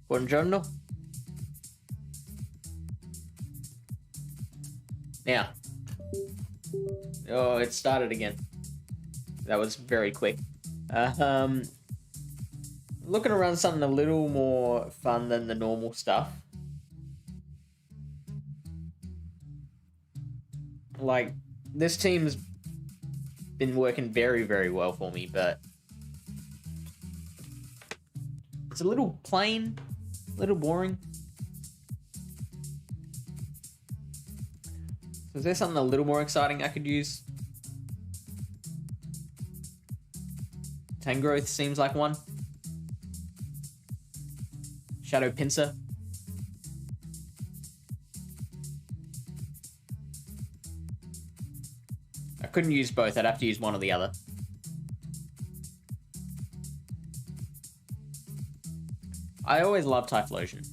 Buongiorno. Now. Oh, it started again. That was very quick. Looking to run something a little more fun than the normal stuff. Like, this team's been working very, very well for me, but it's a little plain, a little boring. So is there something a little more exciting I could use? Tangrowth seems like one. Shadow Pincer. I couldn't use both, I'd have to use one or the other. I always love Typhlosion.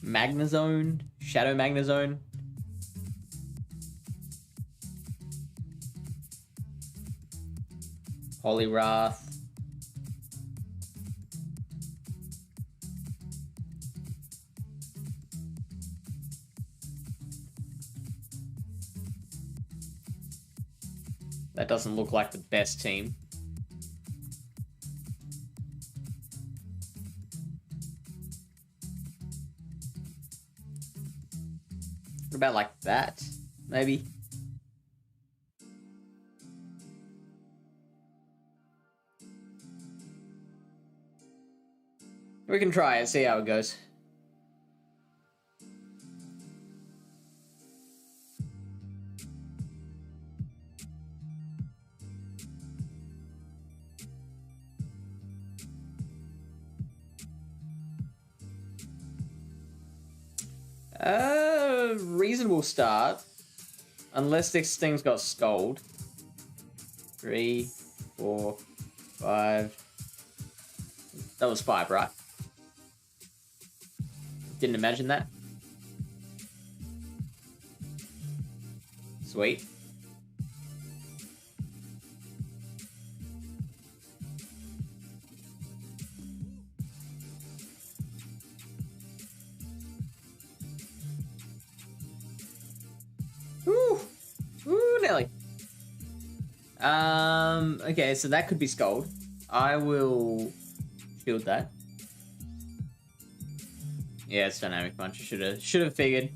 Magnezone, Shadow Magnezone. Poliwrath. That doesn't look like the best team. What about like that? Maybe. We can try it, see how it goes. Reasonable start. Unless this thing's got Scold. 3, 4, 5. That was 5, right? Didn't imagine that. Sweet. Nelly. Okay, so that could be Scold. I will shield that. Yeah, it's Dynamic Punch. Should have figured.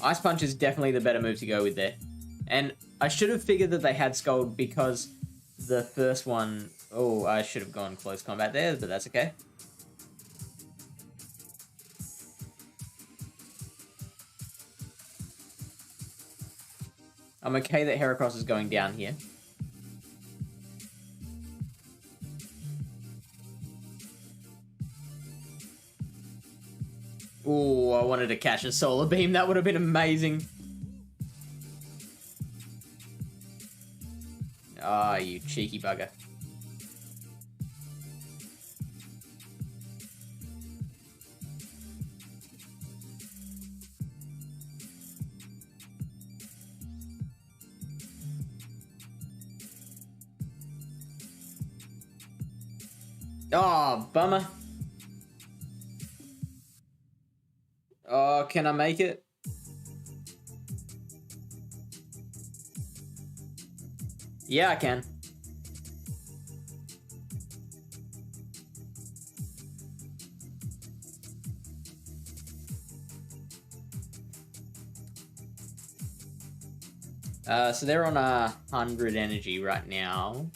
Ice Punch is definitely the better move to go with there. And I should have figured that they had Scold because the first one... Oh, I should have gone close combat there, but that's okay. I'm okay that Heracross is going down here. Ooh, I wanted to catch a Solar Beam. That would have been amazing. Ah, you cheeky bugger. Oh, bummer. Oh, can I make it? Yeah, I can. So they're on 100 energy right now.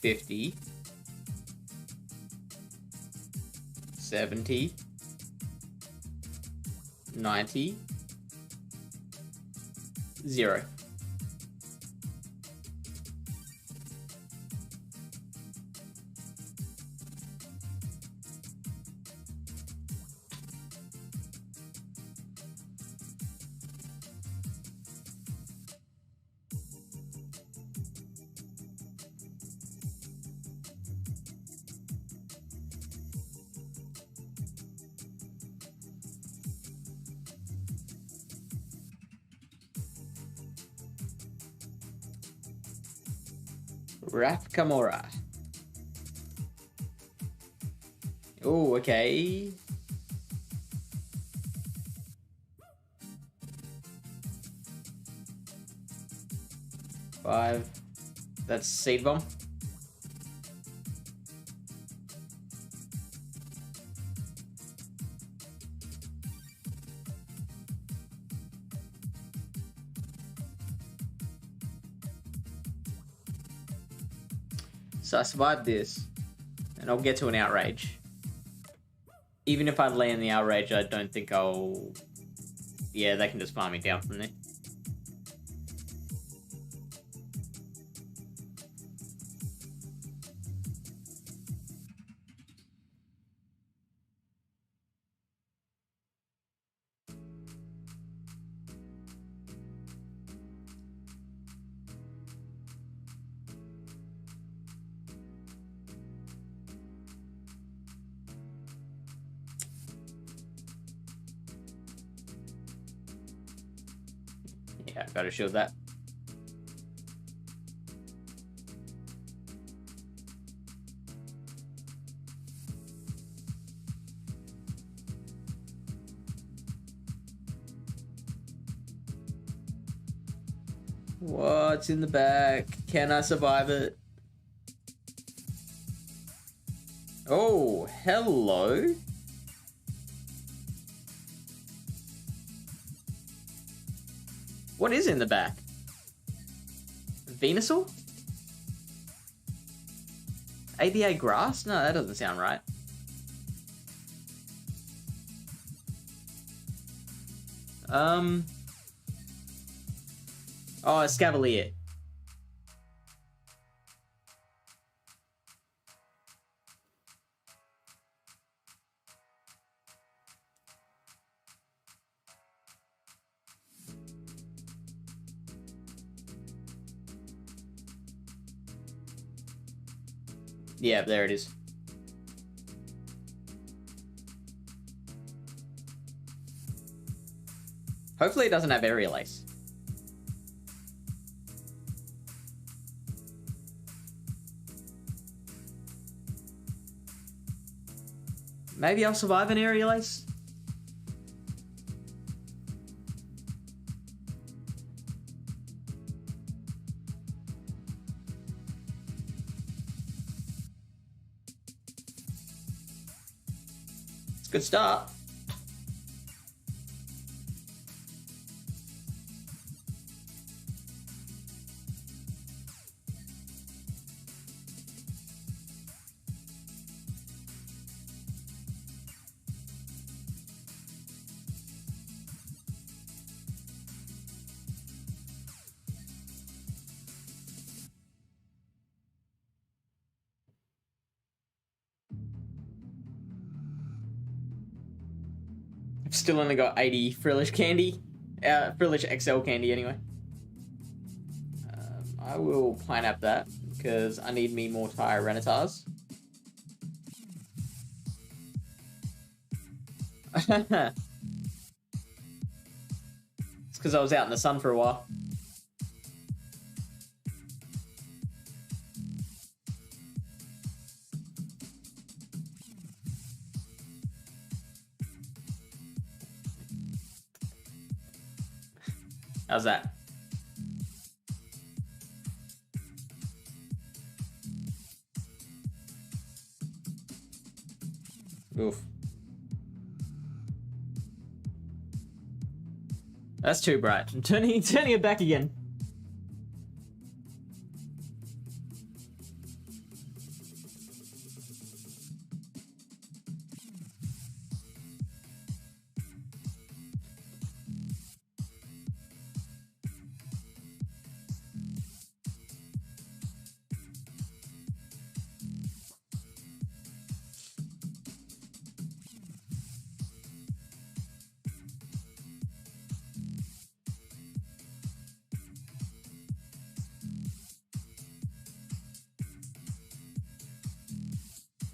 50, 70, 90, 0. Raf Kamora. Oh, okay. Five. That's Seed Bomb. So I survived this, and I'll get to an outrage. Even if I land the outrage, I don't think I'll... Yeah, they can just farm me down from there. Yeah, gotta shield that. What's in the back? Can I survive it? Oh, hello. What is in the back? Venusaur? ABA grass? No, that doesn't sound right. Oh, a Scavalier. Yeah, there it is. Hopefully it doesn't have Aerial Ace. Maybe I'll survive an Aerial Ace. It's a good start. I've still only got 80 Frillish candy. Frillish XL candy, anyway. I will pineapple that, because I need me more Tyranitar's. It's because I was out in the sun for a while. How's that? Oof. That's too bright. I'm turning it back again.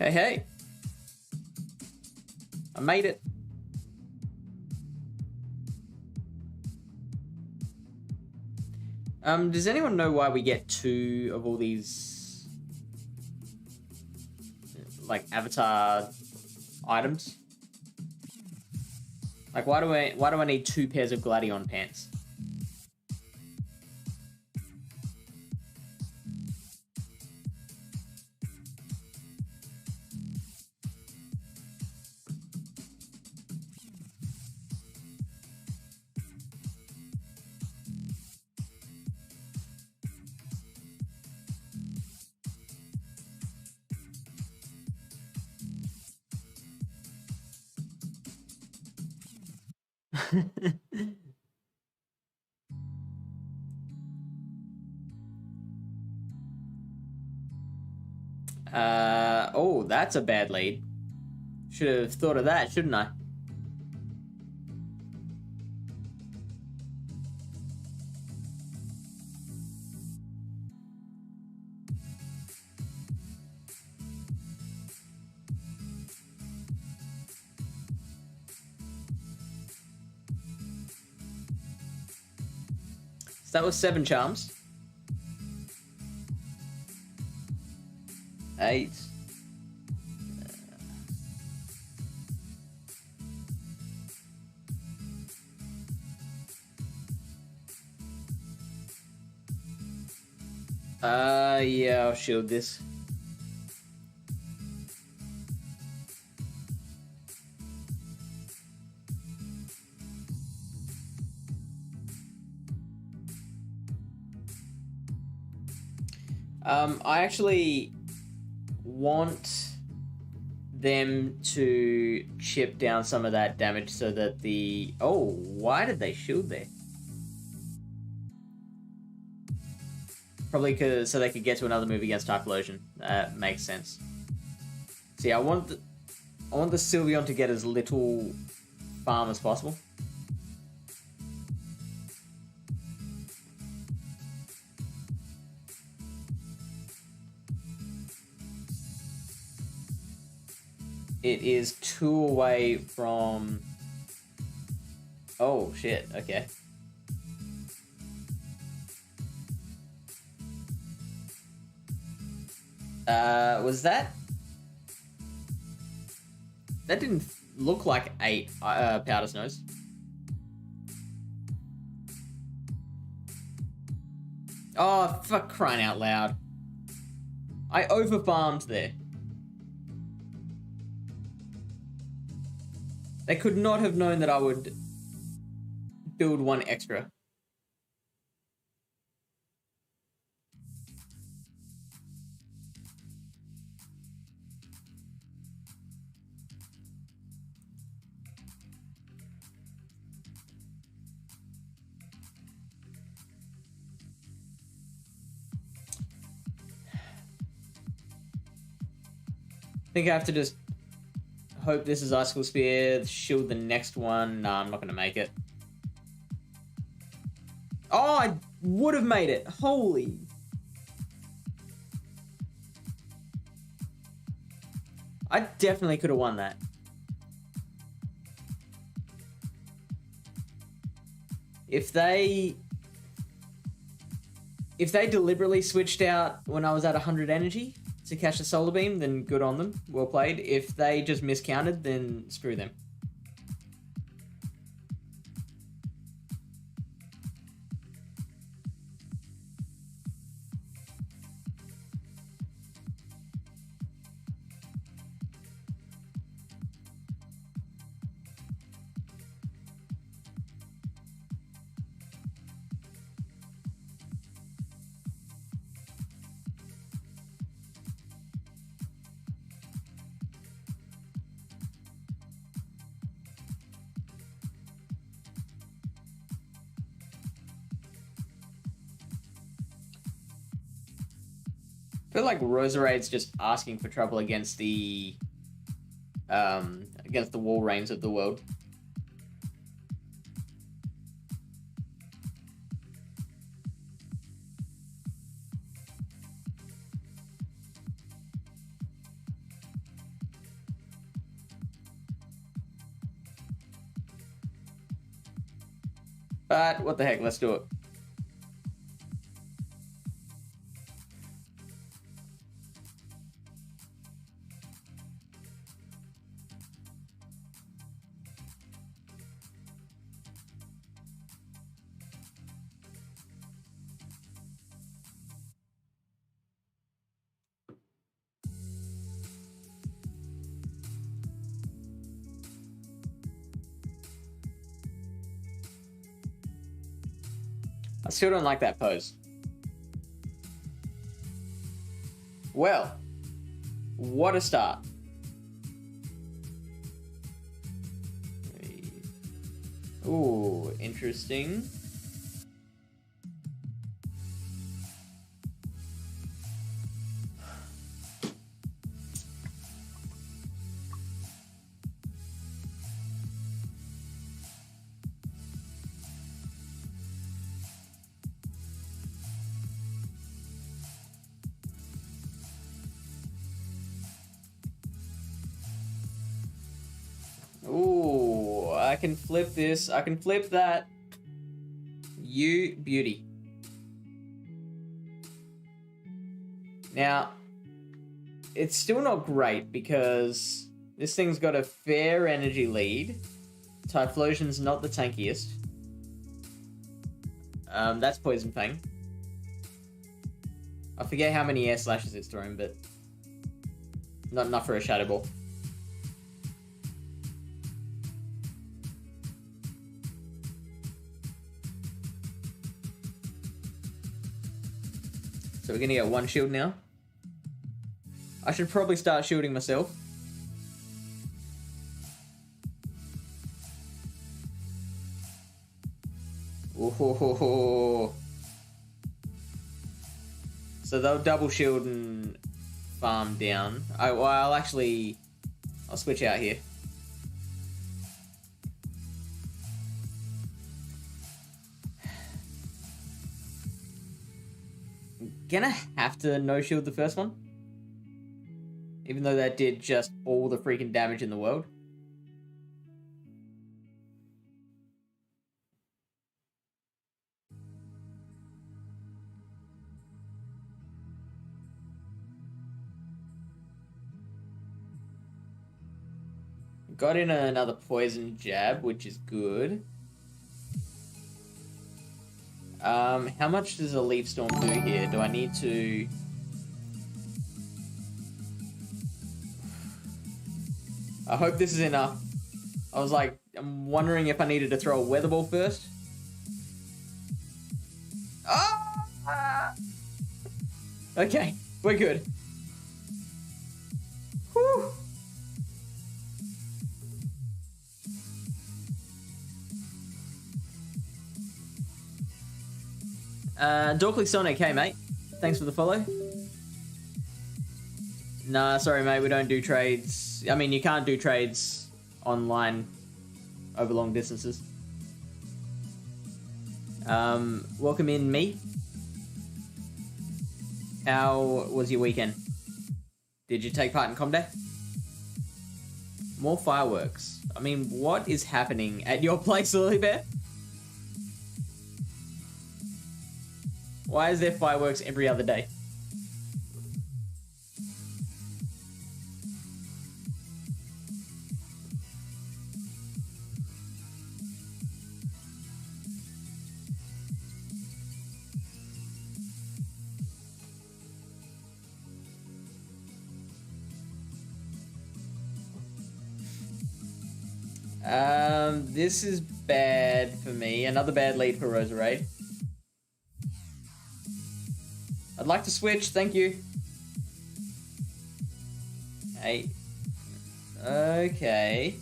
Hey, hey. I made it. Does anyone know why we get 2 of all these, like, avatar items? Like, why do I need 2 pairs of Gladion pants? Oh, that's a bad lead. Should have thought of that, shouldn't I? So that was 7 charms. 8. Yeah, I'll shield this. I actually want them to chip down some of that damage so that the... Oh, why did they shield there? Probably so they could get to another move against Typhlosion. That makes sense. See, I want the Sylveon to get as little farm as possible. It is 2 away from... Oh, shit. Okay. Was that... That didn't look like 8 Powder Snows. Oh, for crying out loud. I overfarmed there. They could not have known that I would build 1 extra. I think I have to just hope this is Icicle Spear, shield the next one. Nah, I'm not going to make it. Oh, I would have made it. Holy. I definitely could have won that. If they deliberately switched out when I was at 100 energy to catch the Solar Beam, then good on them. Well played. If they just miscounted, then screw them. I feel like Roserade's just asking for trouble against the Walreins of the world. But what the heck, let's do it. I still don't like that pose. Well, what a start. Ooh, interesting. Ooh, I can flip this. I can flip that. You beauty. Now, it's still not great because this thing's got a fair energy lead. Typhlosion's not the tankiest. That's Poison Fang. I forget how many air slashes it's throwing, but not enough for a Shadow Ball. So we're gonna get one shield now. I should probably start shielding myself. Ooh. So they'll double shield and farm down. I'll switch out here. Gonna have to no shield the first one, even though that did just all the freaking damage in the world. Got in another poison jab, which is good. How much does a Leaf Storm do here? Do I need to... I hope this is enough. I'm wondering if I needed to throw a Weather Ball first. Ah! Okay, we're good. Whew. Dorkly Sonic, hey mate. Thanks for the follow. Nah, sorry mate, we don't do trades. I mean, you can't do trades online over long distances. Welcome in, me. How was your weekend? Did you take part in Comday? More fireworks. I mean, what is happening at your place, Lily Bear? Why is there fireworks every other day? This is bad for me. Another bad lead for Roserade. I'd like to switch, thank you. Hey. Okay.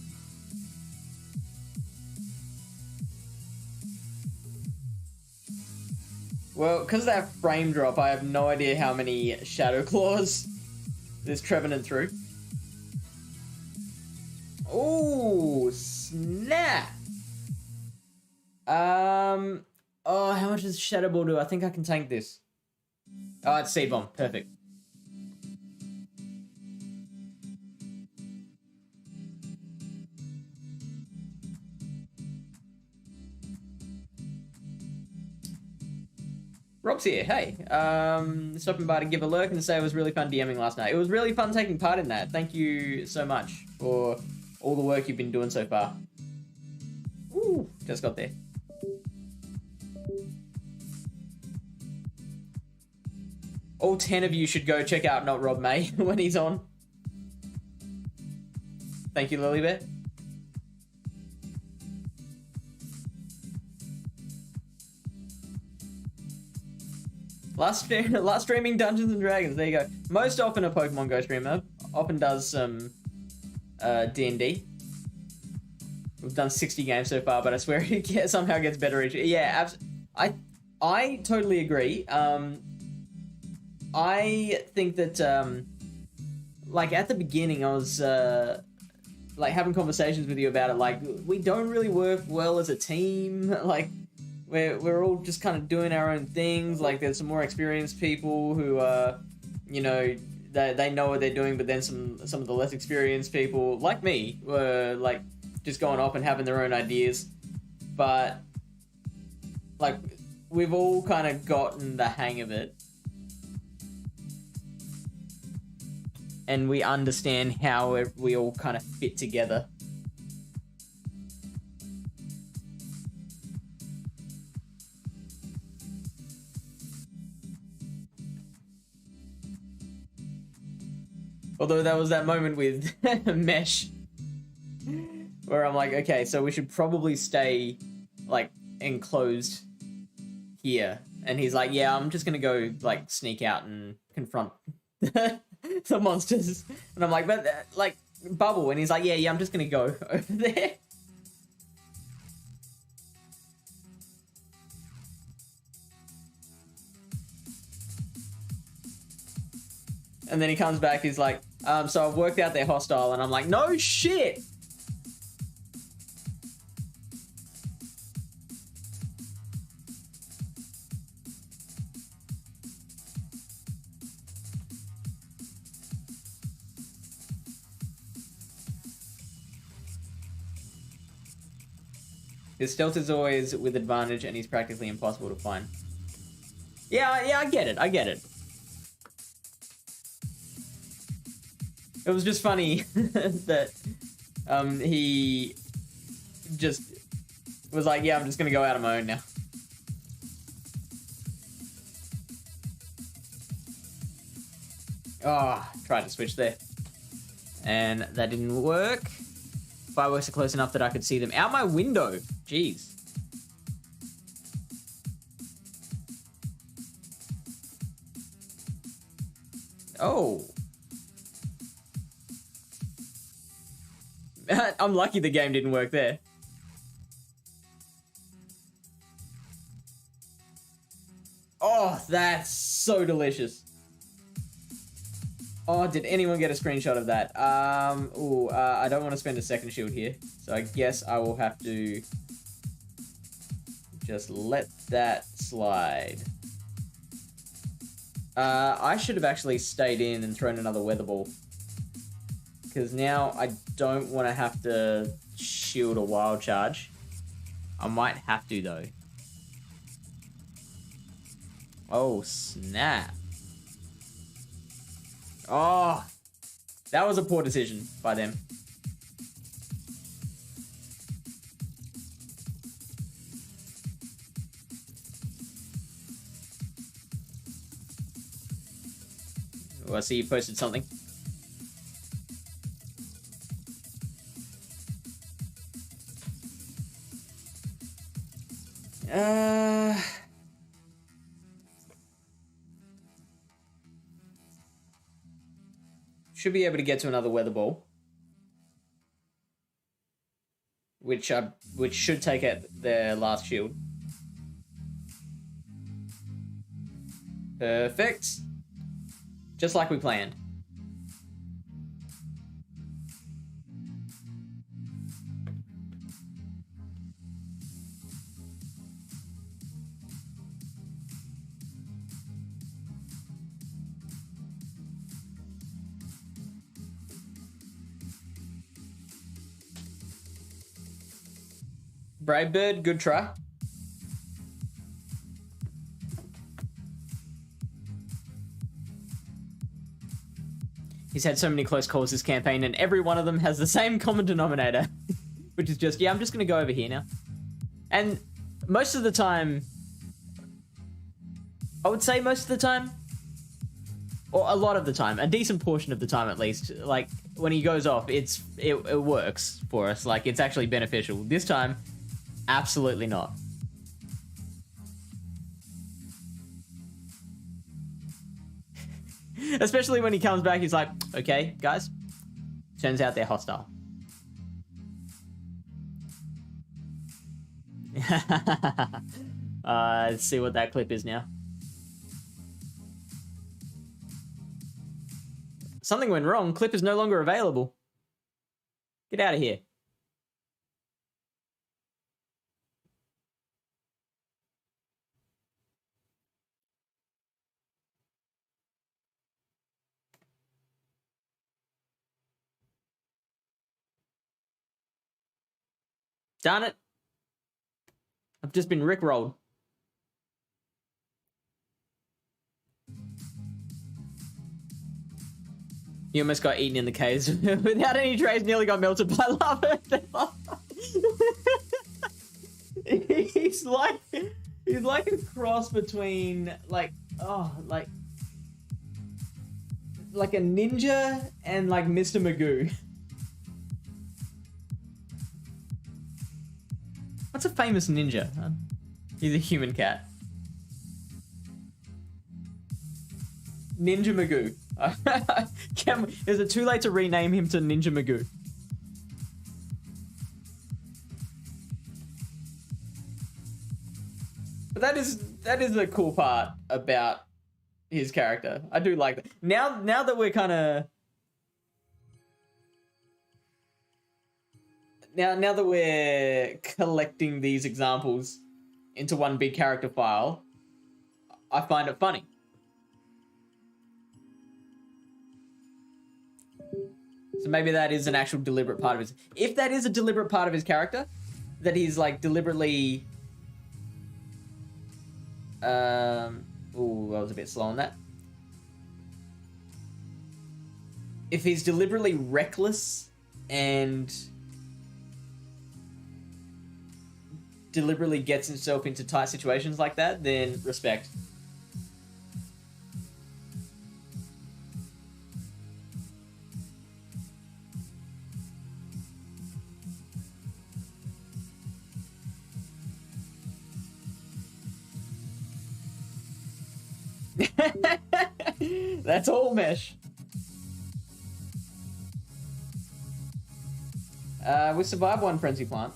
Well, because of that frame drop, I have no idea how many Shadow Claws this Trevenant through. Oh, snap! Oh, how much does Shadow Ball do? I think I can tank this. Oh, it's Seed Bomb. Perfect. Rob's here. Hey, stopping by to give a lurk and say it was really fun DMing last night. It was really fun taking part in that. Thank you so much for all the work you've been doing so far. Ooh, just got there. All 10 of you should go check out Not Rob May when he's on. Thank you, Lilybet. Last streaming Dungeons and Dragons. There you go. Most often a Pokemon Go streamer. Often does some D&D. We've done 60 games so far, but I swear it somehow gets better each. Yeah, I totally agree. I think that like at the beginning, I was like having conversations with you about it. Like we don't really work well as a team. Like. We're all just kind of doing our own things. Like there's some more experienced people who you know, they know what they're doing, but then some of the less experienced people, like me, were like just going off and having their own ideas. But like we've all kind of gotten the hang of it. And we understand how we all kind of fit together. Although that was that moment with Mesh where I'm like, okay, so we should probably stay like enclosed here. And he's like, yeah, I'm just gonna go like sneak out and confront the monsters. And I'm like, but like Bubble. And he's like, yeah, I'm just gonna go over there. And then he comes back, he's like, so I've worked out they're hostile, and I'm like, no shit! His stealth is always with advantage, and he's practically impossible to find. Yeah, I get it. It was just funny that he just was like, yeah, I'm just gonna go out on my own now. Oh, tried to switch there. And that didn't work. Fireworks are close enough that I could see them out my window. Jeez. Oh. I'm lucky the game didn't work there. Oh, that's so delicious. Oh, did anyone get a screenshot of that? I don't want to spend a second shield here. So I guess I will have to just let that slide. I should have actually stayed in and thrown another weather ball. Because now I don't want to have to shield a wild charge. I might have to, though. Oh, snap. Oh, that was a poor decision by them. Oh, I see you posted something. Should be able to get to another weather ball, which should take out their last shield. Perfect. Just like we planned. Brave Bird, good try. He's had so many close calls this campaign, and every one of them has the same common denominator, which is just, yeah, I'm just going to go over here now. And most of the time, I would say most of the time, or a lot of the time, a decent portion of the time at least, like, when he goes off, it works for us. Like, it's actually beneficial. This time, absolutely not. Especially when he comes back, he's like, okay, guys, turns out they're hostile. Let's see what that clip is now. Something went wrong. Clip is no longer available. Get out of here. Darn it. I've just been rickrolled. You almost got eaten in the caves without any trace, nearly got melted by lava. he's like a cross between like a ninja and like Mr. Magoo. What's a famous ninja? He's a human cat. Ninja Magoo. Is it too late to rename him to Ninja Magoo? But that is a cool part about his character. I do like that. Now that we're kind of now that we're collecting these examples into one big character file, I find it funny. So maybe that is an actual deliberate part of his... If that is a deliberate part of his character, that he's like deliberately... Ooh, I was a bit slow on that. If he's deliberately reckless and deliberately gets himself into tight situations like that, then respect. That's all mesh. We survived one frenzy plant.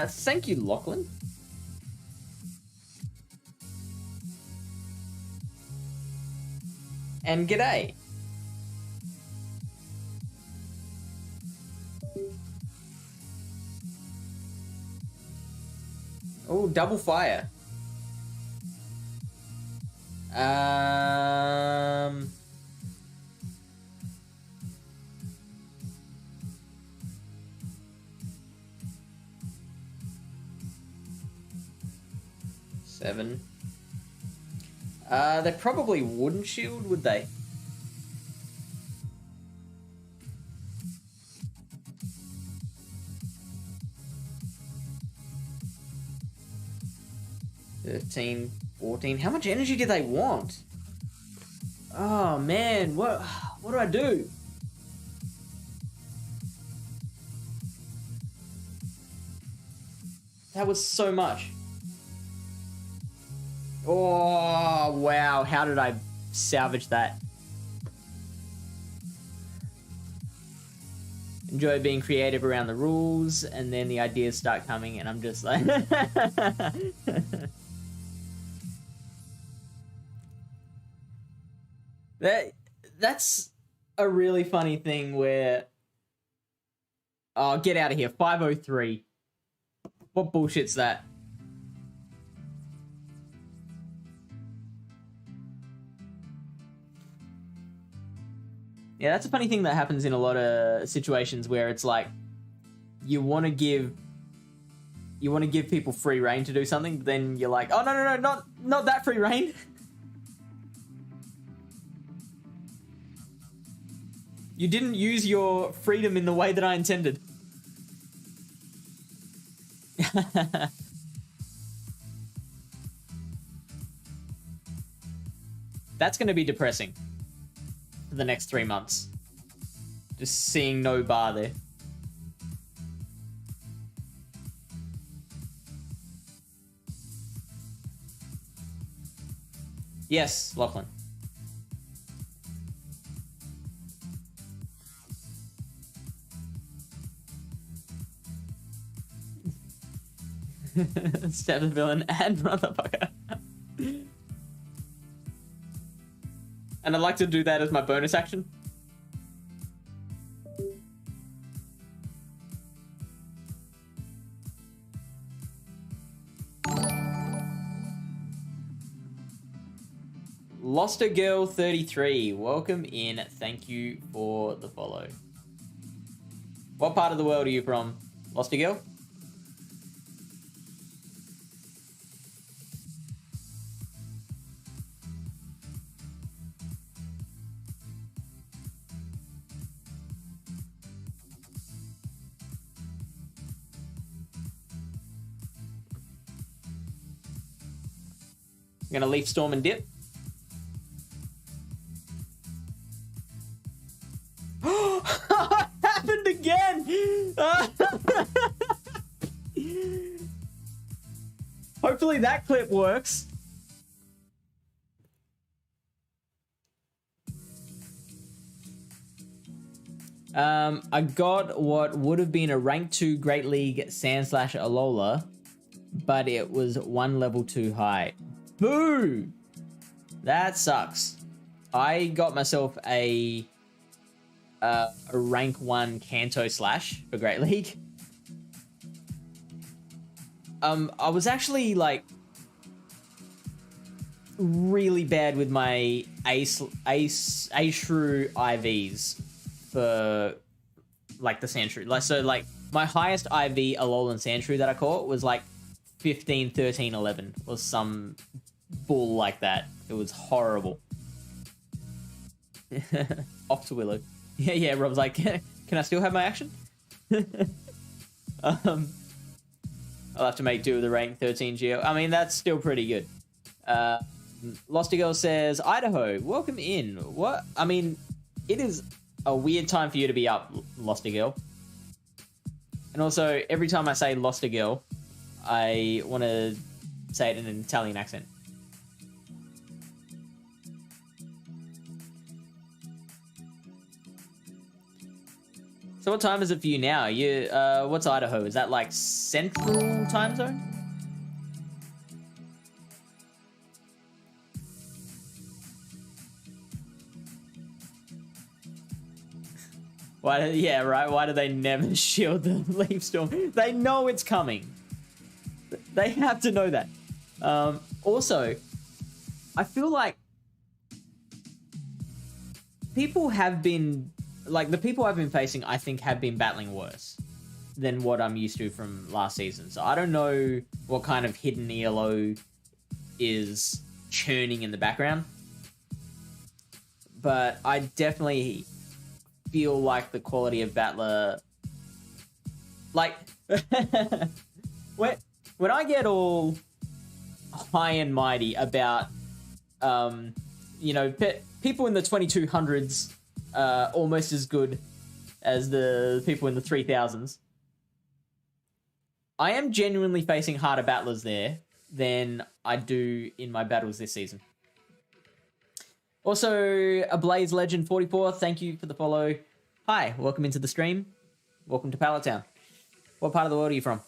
Thank you, Lachlan. And g'day. Oh, double fire. Seven. They probably wouldn't shield, would they? $13, $14. How much energy do they want? Oh man, what do I do? That was so much. Oh wow, how did I salvage that? Enjoy being creative around the rules, and then the ideas start coming, and I'm just like... That's a really funny thing where... Oh, get out of here. 503. What bullshit's that? Yeah, that's a funny thing that happens in a lot of situations where it's like you want to give you want to give people free reign to do something, but then you're like, oh, no, not that free reign. You didn't use your freedom in the way that I intended. That's going to be depressing for the next 3 months. Just seeing no bar there. Yes, Lachlan. Stab the villain and motherfucker. And I'd like to do that as my bonus action. Lost a Girl 33, welcome in. Thank you for the follow. What part of the world are you from, Lost a Girl? I'm gonna leaf storm and dip. It happened again! Hopefully that clip works. I got what would have been a rank 2 Great League Sand Slash Alola, but it was 1 level too high. Boo! That sucks. I got myself a rank 1 Kanto Slash for Great League. I was actually like really bad with my Ashrew IVs for like the Sandshrew. Like, so like my highest IV Alolan Sandshrew that I caught was like 15, 13, 11 or some bull like that. It was horrible. Off to Willow. Yeah, Rob's like, can I still have my action? I'll have to make do with the rank 13 Geo. I mean, that's still pretty good. Losty Girl says, Idaho, welcome in. What? I mean, it is a weird time for you to be up, Losty Girl. And also, every time I say Losty Girl, I want to say it in an Italian accent. So what time is it for you now? You, what's Idaho? Is that like Central time zone? Why? Yeah, right. Why do they never shield the leaf storm? They know it's coming. They have to know that. Also, I feel like people have been, like, the people I've been facing, I think, have been battling worse than what I'm used to from last season. So I don't know what kind of hidden ELO is churning in the background. But I definitely feel like the quality of battler... Like, when I get all high and mighty about, you know, people in the 2200s almost as good as the people in the 3000s, I am genuinely facing harder battlers there than I do in my battles this season. Also, a Blaze Legend 44, thank you for the follow. Hi, welcome into the stream. Welcome to Pallet Town. What part of the world are you from?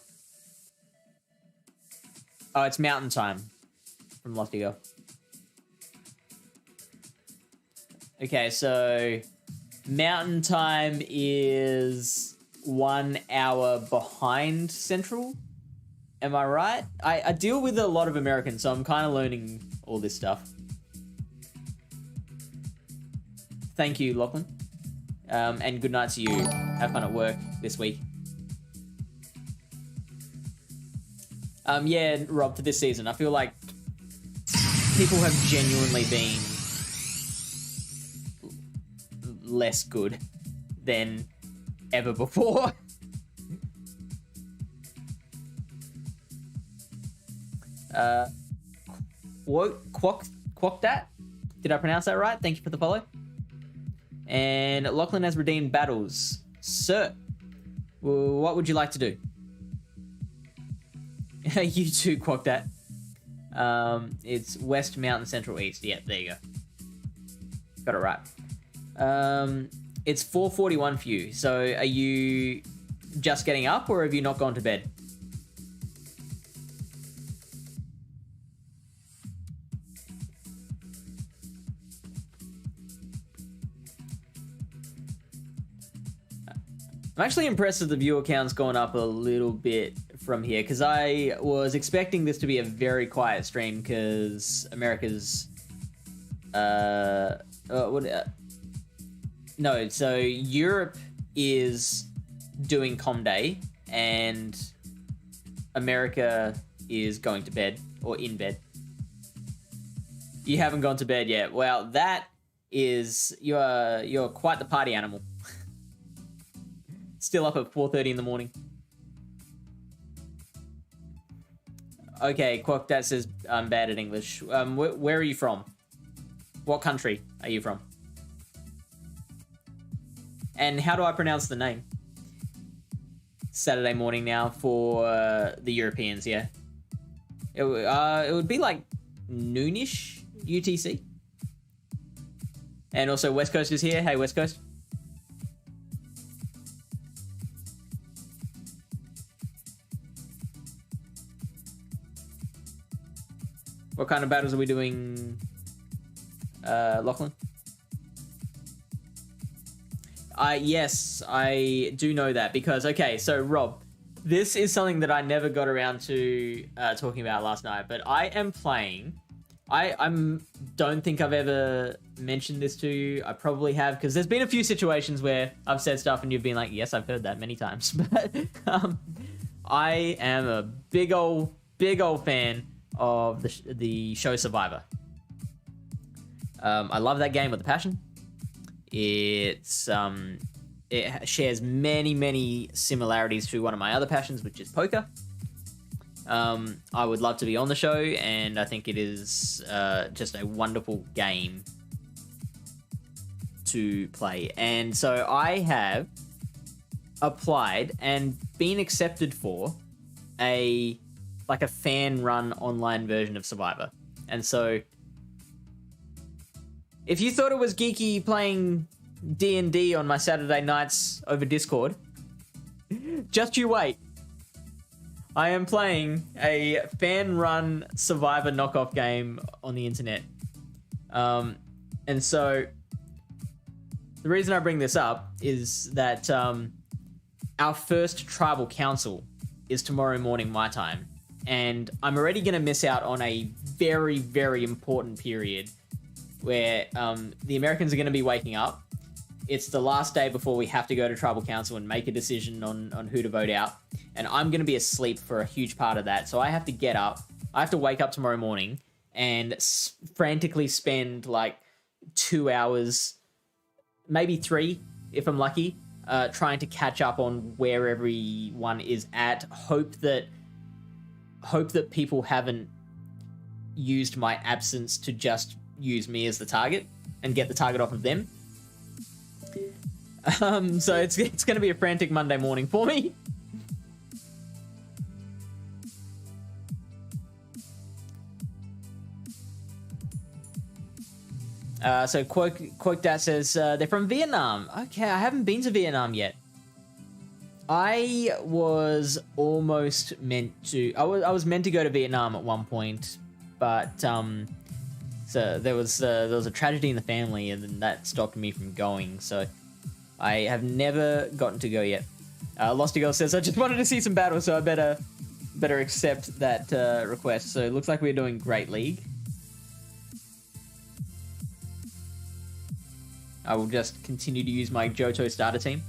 Oh, it's mountain time from Lofty Girl. Okay, so mountain time is 1 hour behind Central. Am I right? I deal with a lot of Americans, so I'm kind of learning all this stuff. Thank you, Lachlan. And good night to you. Have fun at work this week. Yeah, Rob, for this season, I feel like people have genuinely been less good than ever before. Quokdat? Did I pronounce that right? Thank you for the follow. And Lachlan has redeemed battles. Sir, what would you like to do? You too, Quokdat. It's West, Mountain, Central, East. Yeah, there you go. Got it right. It's 4:41 for you. So are you just getting up or have you not gone to bed? I'm actually impressed that the viewer count's gone up a little bit from here because I was expecting this to be a very quiet stream because America's no, so Europe is doing Com Day and America is going to bed or in bed. You haven't gone to bed yet. Well, that is you're quite the party animal. Still up at 4:30 in the morning. Okay, Quack, that says I'm bad at English. Where are you from? What country are you from? And how do I pronounce the name? Saturday morning now for the Europeans, yeah. It would be like noonish UTC. And also West Coast is here. Hey, West Coast. What kind of battles are we doing, Lachlan? Yes, I do know that because, okay, so Rob, this is something that I never got around to talking about last night, but I am playing. I don't think I've ever mentioned this to you. I probably have because there's been a few situations where I've said stuff and you've been like, yes, I've heard that many times. But I am a big old fan of the show Survivor. I love that game with a passion. It shares many similarities to one of my other passions, which is poker. I would love to be on the show, and I think it is just a wonderful game to play. And so I have applied and been accepted for a fan-run online version of Survivor. And so if you thought it was geeky playing D&D on my Saturday nights over Discord, just you wait. I am playing a fan-run Survivor knockoff game on the internet. And so the reason I bring this up is that our first tribal council is tomorrow morning my time. And I'm already going to miss out on a very important period where the Americans are going to be waking up. It's the last day before we have to go to tribal council and make a decision on who to vote out. And I'm going to be asleep for a huge part of that. So I have to get up. I have to wake up tomorrow morning and frantically spend like 2 hours, maybe 3 if I'm lucky, trying to catch up on where everyone is at. Hope that people haven't used my absence to just use me as the target and get the target off of them. So it's going to be a frantic Monday morning for me. So Quote Dat says they're from Vietnam. Okay, I haven't been to Vietnam yet. I was almost meant to. I was meant to go to Vietnam at one point, but so there was a tragedy in the family, and then that stopped me from going. So I have never gotten to go yet. Losty Girl says I just wanted to see some battles, so I better accept that request. So it looks like we're doing Great League. I will just continue to use my Johto starter team.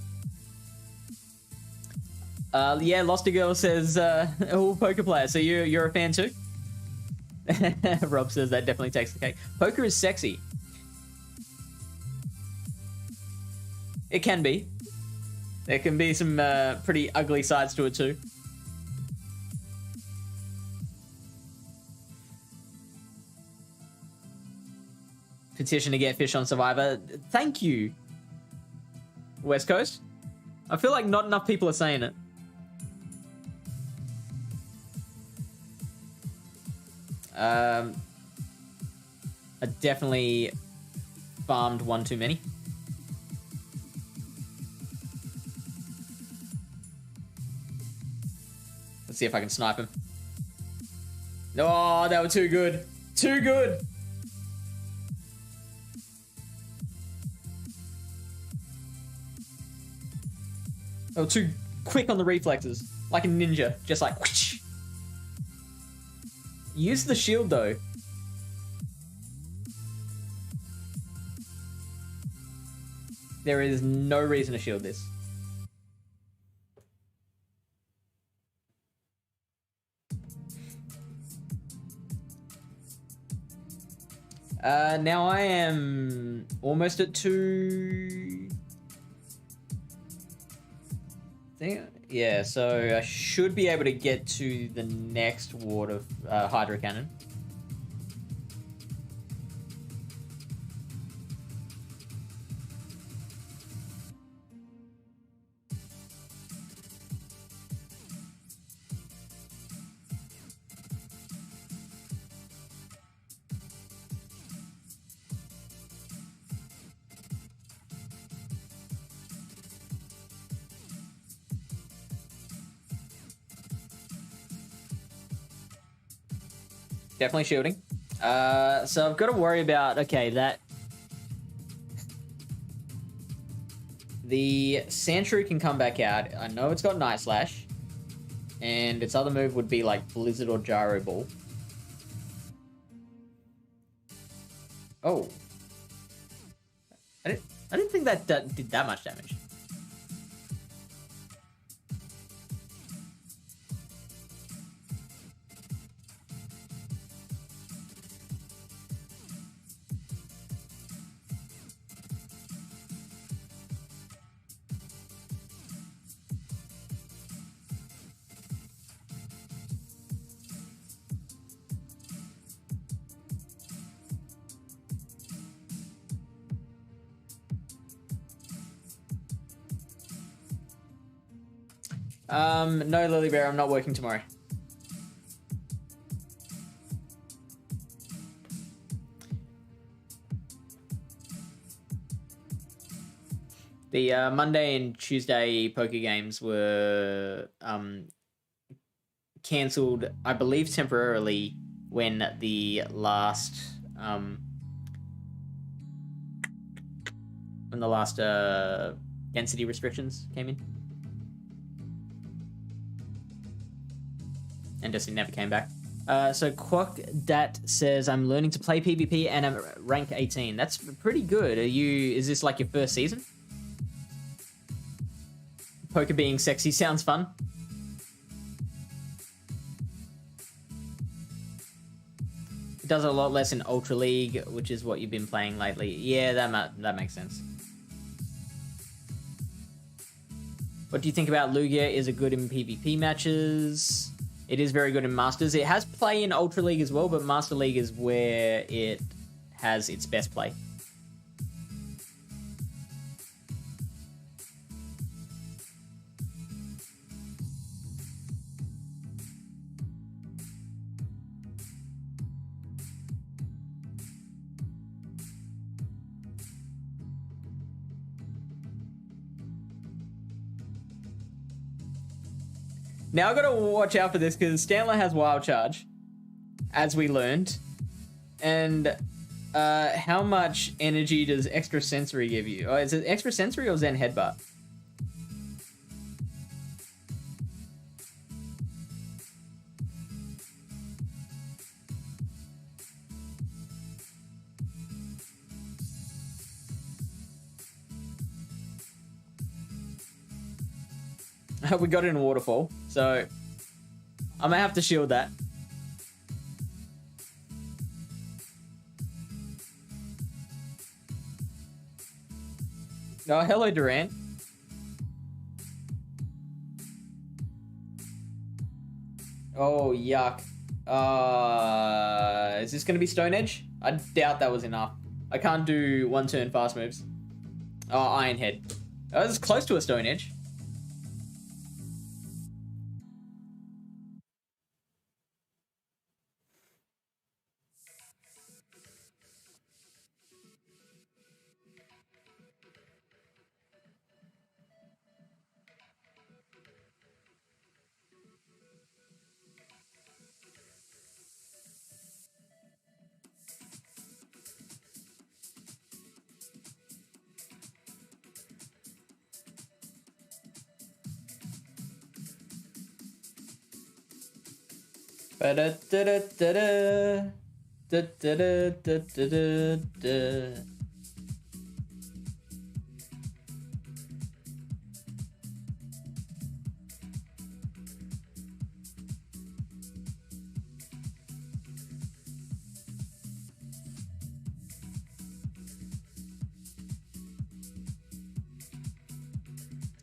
Yeah, Lost a Girl says, oh, poker player. So you're a fan too? Rob says that definitely takes the cake. Poker is sexy. It can be. There can be some pretty ugly sides to it too. Petition to get fish on Survivor. Thank you, West Coast. I feel like not enough people are saying it. I definitely farmed one too many. Let's see if I can snipe him. Oh, they were too good. Too good. Oh, too quick on the reflexes. Like a ninja. Just like whoosh. Use the shield though. There is no reason to shield this. Now I am almost at 2. Yeah, so I should be able to get to the next ward of Hydra Cannon. Definitely shielding. So I've got to worry about, okay, that... The Sandshrew can come back out. I know it's got Night Slash. And its other move would be like Blizzard or Gyro Ball. Oh. I didn't think that did that much damage. No, Lily Bear, I'm not working tomorrow. The Monday and Tuesday poker games were cancelled, I believe, temporarily when the last density restrictions came in. And just it never came back. So Quackdat says, I'm learning to play PvP and I'm rank 18. That's pretty good. Is this like your first season? Poker being sexy sounds fun. It does a lot less in Ultra League, which is what you've been playing lately. Yeah, that makes sense. What do you think about Lugia? Is it good in PvP matches? It is very good in Masters. It has play in Ultra League as well, but Master League is where it has its best play. Now I've got to watch out for this because Stanley has Wild Charge, as we learned. And how much energy does Extra Sensory give you? Oh, is it Extra Sensory or Zen Headbutt? We got it in a waterfall, so I may have to shield that. Oh, hello, Durant. Oh, yuck. Is this going to be Stone Edge? I doubt that was enough. I can't do one turn fast moves. Oh, Iron Head. Oh, this is close to a Stone Edge. Ba-da-da-da-da-da. Da-da-da-da-da-da.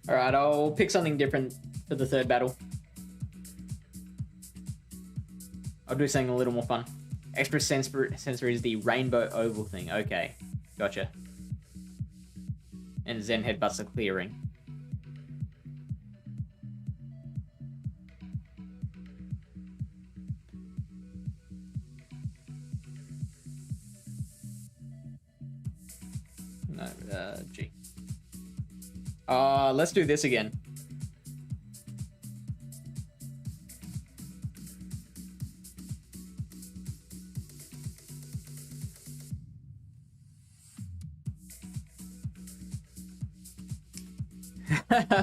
Alright, I'll pick something different for the third battle. I'll do something a little more fun. Extra sensor is the rainbow oval thing. Okay, gotcha. And Zen Headbutt's a clearing. No, G. Let's do this again.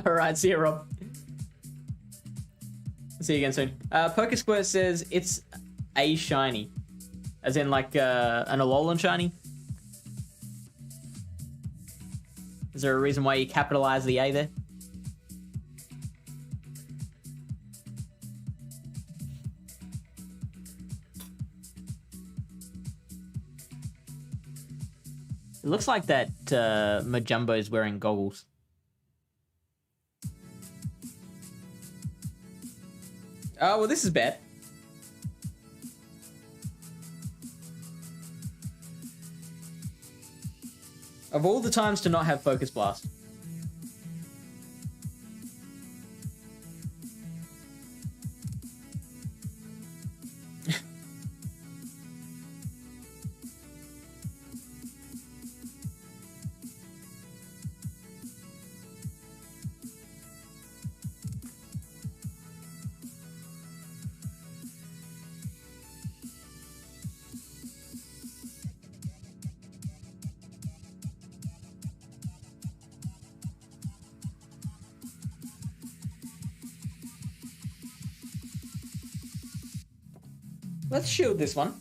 Alright, see you, Rob. See you again soon. PokeSquirt says it's a shiny. As in like an Alolan shiny. Is there a reason why you capitalize the A there? It looks like that Majumbo is wearing goggles. Oh, well, this is bad. Of all the times to not have Focus Blast. Let's shield this one.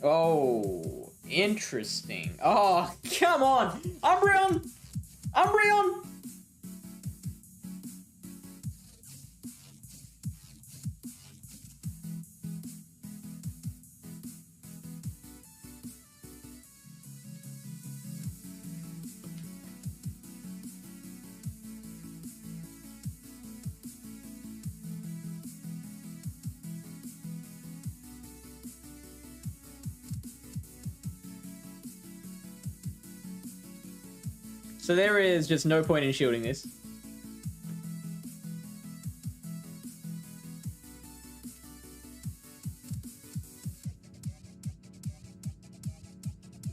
Oh, interesting. Oh, come on. Umbreon! Umbreon! So there is just no point in shielding this.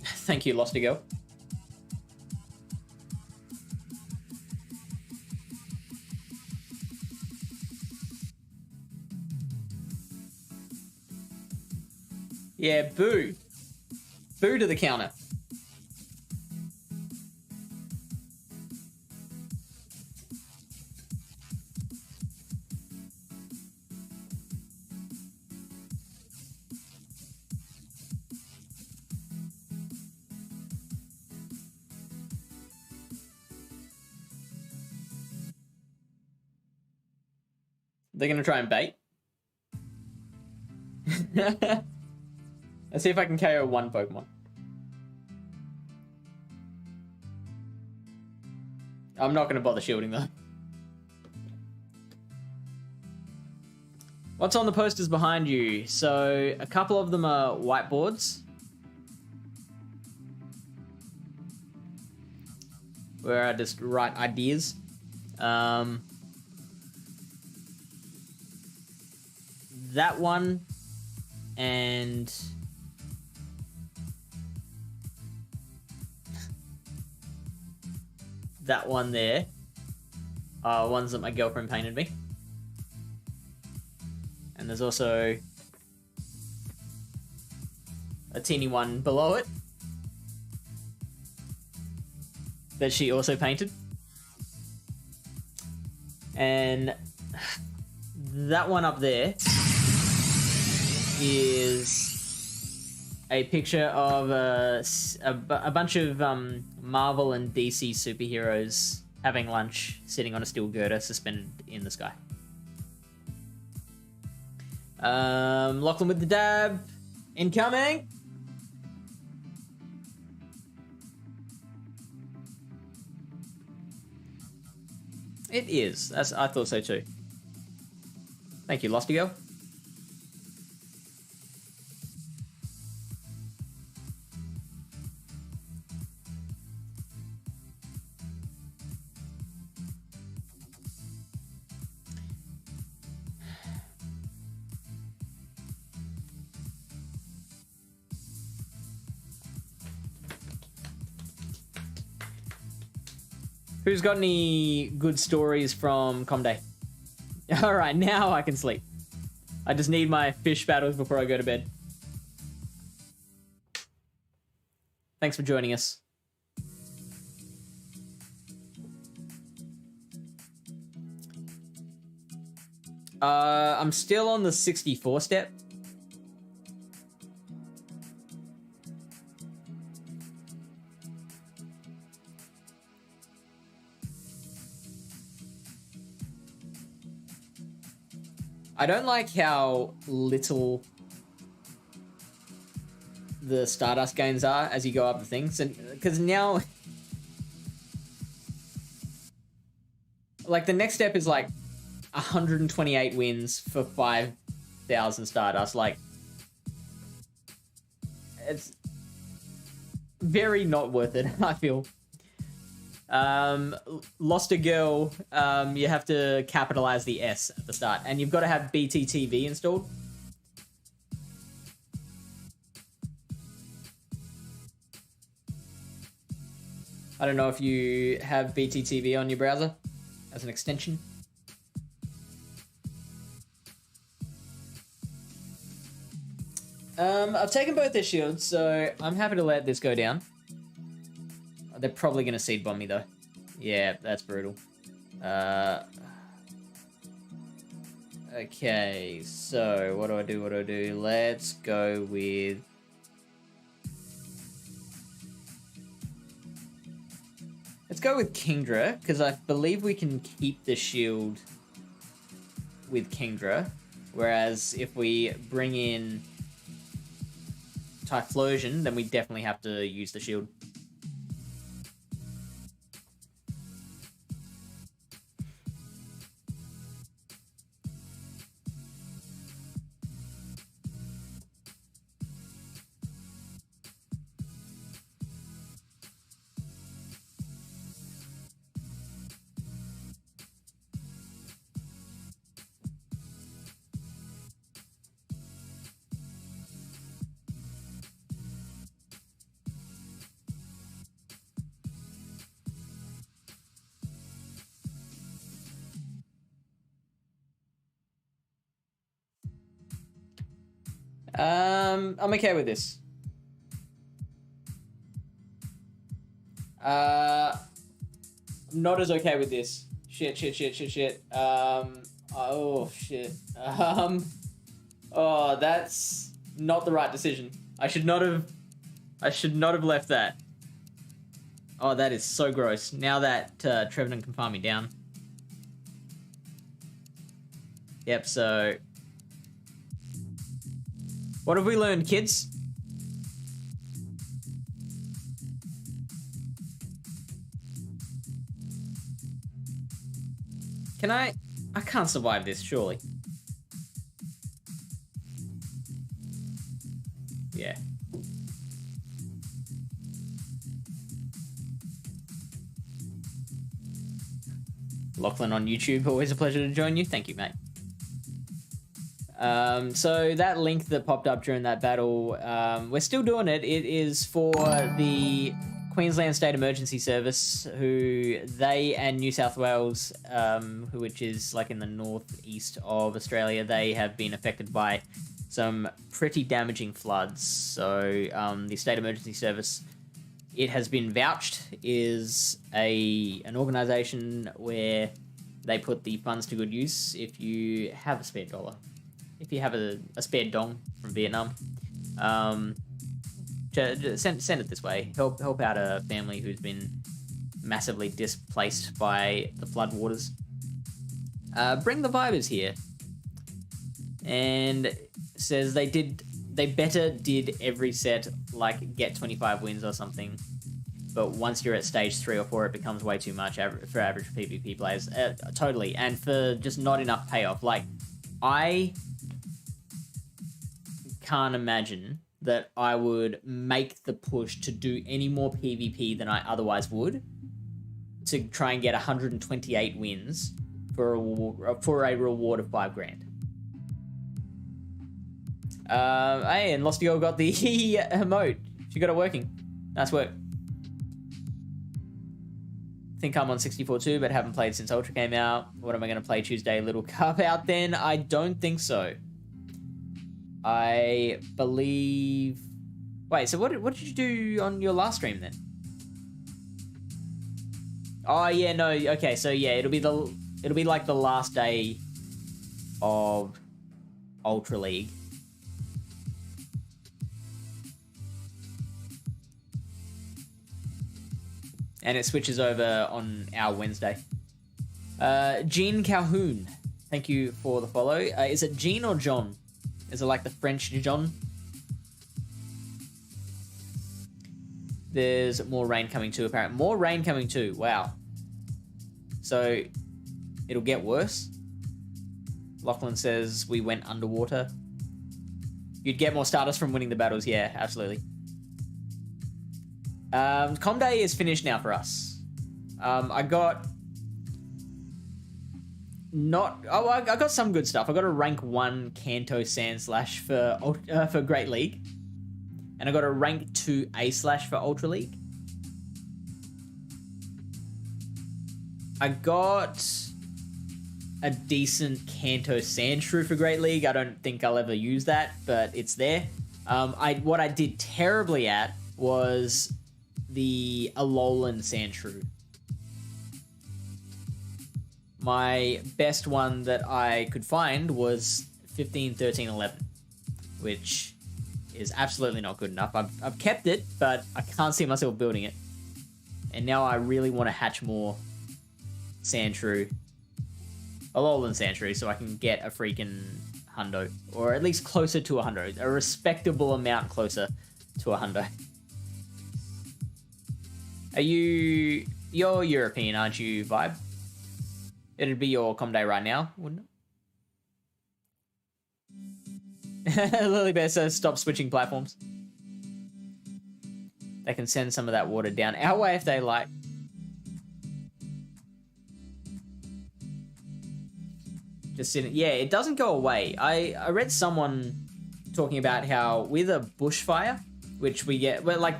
Thank you, Losty Girl. Yeah, boo. Boo to the counter. They're gonna try and bait. Let's see if I can KO one Pokemon. I'm not gonna bother shielding though. What's on the posters behind you? So a couple of them are whiteboards where I just write ideas. That one and that one there are ones that my girlfriend painted me. And there's also a teeny one below it that she also painted. And that one up there is a picture of a bunch of Marvel and DC superheroes having lunch, sitting on a steel girder suspended in the sky. Lachlan with the dab. Incoming. It is. I thought so too. Thank you, Losty Girl. Who's got any good stories from Com Day? Alright, now I can sleep. I just need my fish battles before I go to bed. Thanks for joining us. I'm still on the 64 step. I don't like how little the Stardust gains are as you go up the things, and because now, like, the next step is like 128 wins for 5,000 Stardust. Like, it's very not worth it, I feel. Lost a girl, you have to capitalize the S at the start, and you've got to have BTTV installed. I don't know if you have BTTV on your browser as an extension. I've taken both their shields, so I'm happy to let this go down. They're probably going to seed bomb me, though. Yeah, that's brutal. Okay, so what do I do? Let's go with... Let's go with Kingdra, because I believe we can keep the shield with Kingdra. Whereas if we bring in Typhlosion, then we definitely have to use the shield. I'm okay with this. I'm not as okay with this. Shit. Oh, shit. Oh, that's not the right decision. I should not have left that. Oh, that is so gross. Now that Trevenant can farm me down. Yep, so... What have we learned, kids? Can I can't survive this, surely. Yeah. Lachlan on YouTube, always a pleasure to join you. Thank you, mate. So that link that popped up during that battle, we're still doing it. It is for the Queensland State Emergency Service, who they and New South Wales, which is like in the northeast of Australia, they have been affected by some pretty damaging floods. So the State Emergency Service, it has been vouched, is an organisation where they put the funds to good use. If you have a spare dollar, if you have a spare dong from Vietnam, send it this way. Help out a family who's been massively displaced by the floodwaters. Bring the Vibers here, and says they better did every set, like get 25 wins or something. But once you're at stage 3 or 4, it becomes way too much for average PvP players. Totally, and for just not enough payoff. Like, I can't imagine that I would make the push to do any more PvP than I otherwise would to try and get 128 wins for a reward of 5 grand. Hey, and Lost Girl got the emote. She got it working. Nice work. Think I'm on 64 too, but haven't played since Ultra came out. What am I going to play Tuesday? Little Cup out then? I don't think so. I believe... Wait, so what did you do on your last stream then? Oh yeah, no, okay, so yeah, it'll be like the last day of Ultra League. And it switches over on our Wednesday. Jean Calhoun, thank you for the follow. Is it Jean or John? Is it like the French John? There's more rain coming too, apparently. More rain coming too, wow. So, it'll get worse. Lachlan says we went underwater. You'd get more starters from winning the battles, yeah, absolutely. Com Day is finished now for us. I got some good stuff. I got a rank 1 Kanto Sand Slash for Great League, and I got a rank 2 A Slash for Ultra League. I got a decent Kanto Sand Shrew for Great League. I don't think I'll ever use that, but it's there. What I did terribly at was the Alolan Sandshrew. My best one that I could find was 15, 13, 11, which is absolutely not good enough. I've kept it, but I can't see myself building it. And now I really want to hatch more Sandshrew, Alolan Sandshrew, so I can get a freaking hundo, or at least closer to a hundo, a respectable amount closer to a hundo. You're European, aren't you, Vibe? It'd be your com day right now, wouldn't it? Lily Bear says stop switching platforms. They can send some of that water down our way if they like. Just sitting. Yeah, it doesn't go away. I read someone talking about how with a bushfire, which we get, well, like,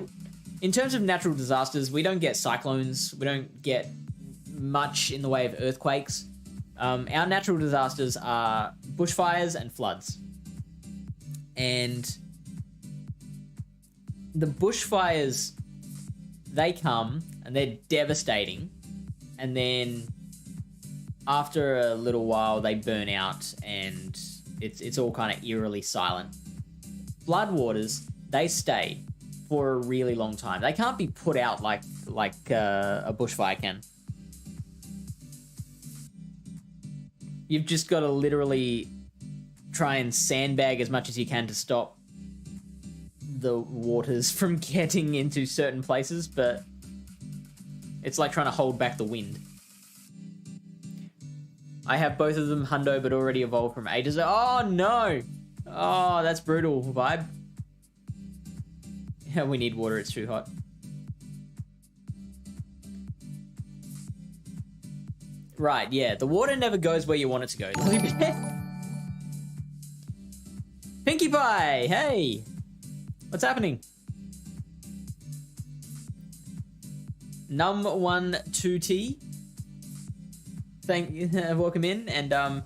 in terms of natural disasters, we don't get cyclones. We don't get much in the way of earthquakes. Our natural disasters are bushfires and floods. And the bushfires, they come and they're devastating. And then after a little while, they burn out and it's all kind of eerily silent. Floodwaters, they stay for a really long time. They can't be put out like a bushfire can. You've just got to literally try and sandbag as much as you can to stop the waters from getting into certain places, but it's like trying to hold back the wind. I have both of them hundo, but already evolved from ages ago. Oh, no! Oh, that's brutal, vibe. Yeah, we need water, it's too hot. Right, yeah, the water never goes where you want it to go. Pinkie Pie, hey! What's happening? Num12T. Thank you, welcome in, and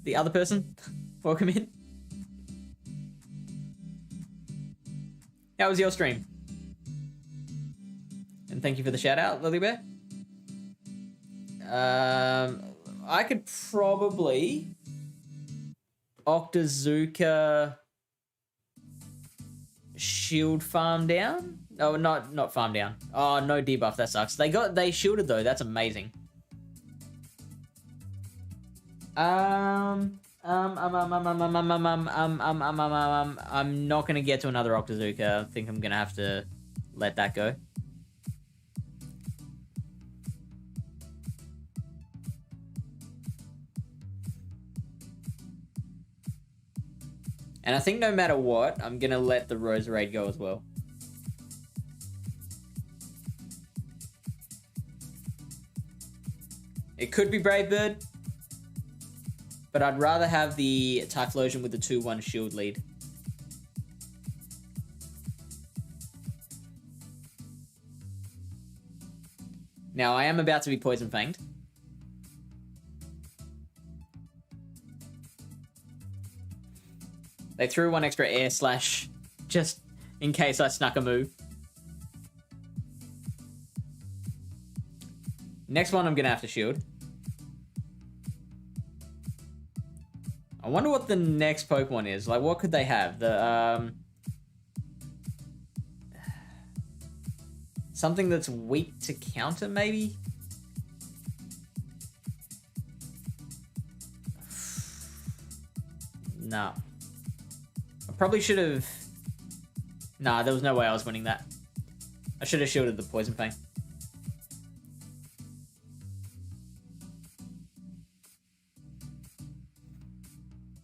the other person, welcome in. How was your stream? And thank you for the shout out, Lily Bear. I could probably Octazooka shield farm down. Oh, not farm down. Oh, no debuff. That sucks. They shielded though. That's amazing. I'm not gonna get to another Octazooka. I think I'm gonna have to let that go. And I think no matter what, I'm gonna let the Roserade go as well. It could be Brave Bird, but I'd rather have the Typhlosion with the 2-1 shield lead. Now, I am about to be Poison Fanged. They threw one extra air slash just in case I snuck a move. Next one I'm gonna have to shield. I wonder what the next Pokemon is. Like, what could they have? The something that's weak to counter, maybe? No. I probably should have... Nah, there was no way I was winning that. I should have shielded the Poison Fang.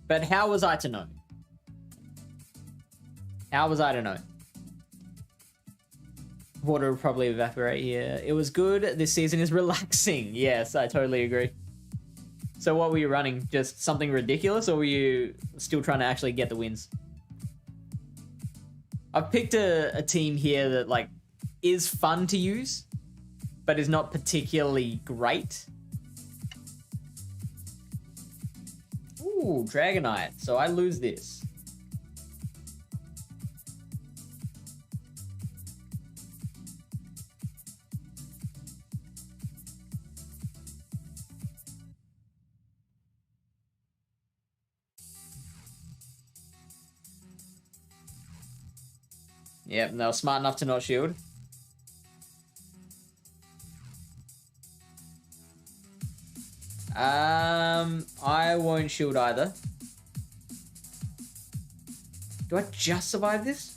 But how was I to know? How was I to know? Water will probably evaporate, yeah. It was good. This season is relaxing. Yes, I totally agree. So what were you running? Just something ridiculous, or were you still trying to actually get the wins? I've picked a team here that, like, is fun to use, but is not particularly great. Ooh, Dragonite. So I lose this. Yep, and they were smart enough to not shield. I won't shield either. Do I just survive this?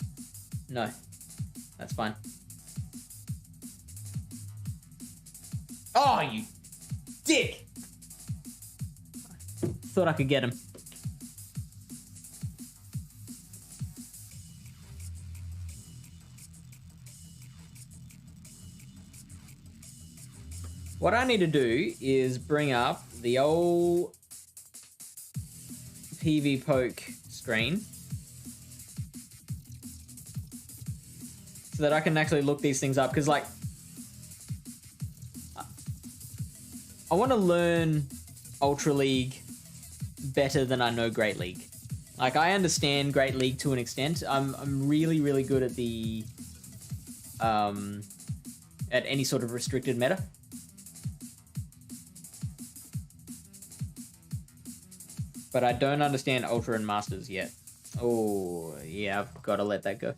No. That's fine. Oh, you dick! Thought I could get him. What I need to do is bring up the old PV Poke screen so that I can actually look these things up, because, like, I want to learn Ultra League better than I know Great League. Like, I understand Great League to an extent. I'm really, really good at the at any sort of restricted meta. But I don't understand Ultra and Masters yet. Oh, yeah, I've got to let that go.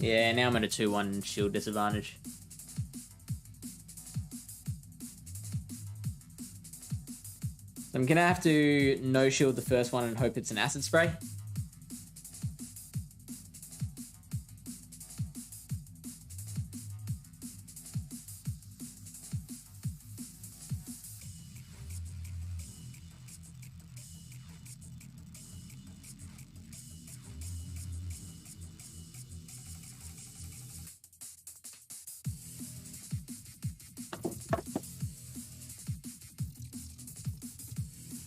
Yeah, now I'm at a 2-1 shield disadvantage. So I'm gonna have to no shield the first one and hope it's an acid spray.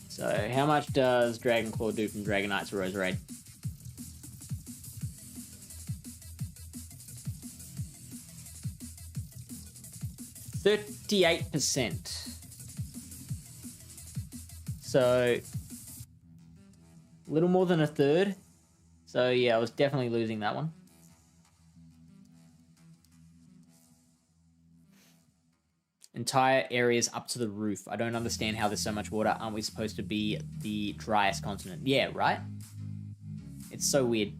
So how much does Dragon Claw do from Dragon Knight's Rose Raid? %38%. So a little more than a third. So yeah, I was definitely losing that one. Entire areas up to the roof. I don't understand how there's so much water. Aren't we supposed to be the driest continent? Yeah, right? It's so weird.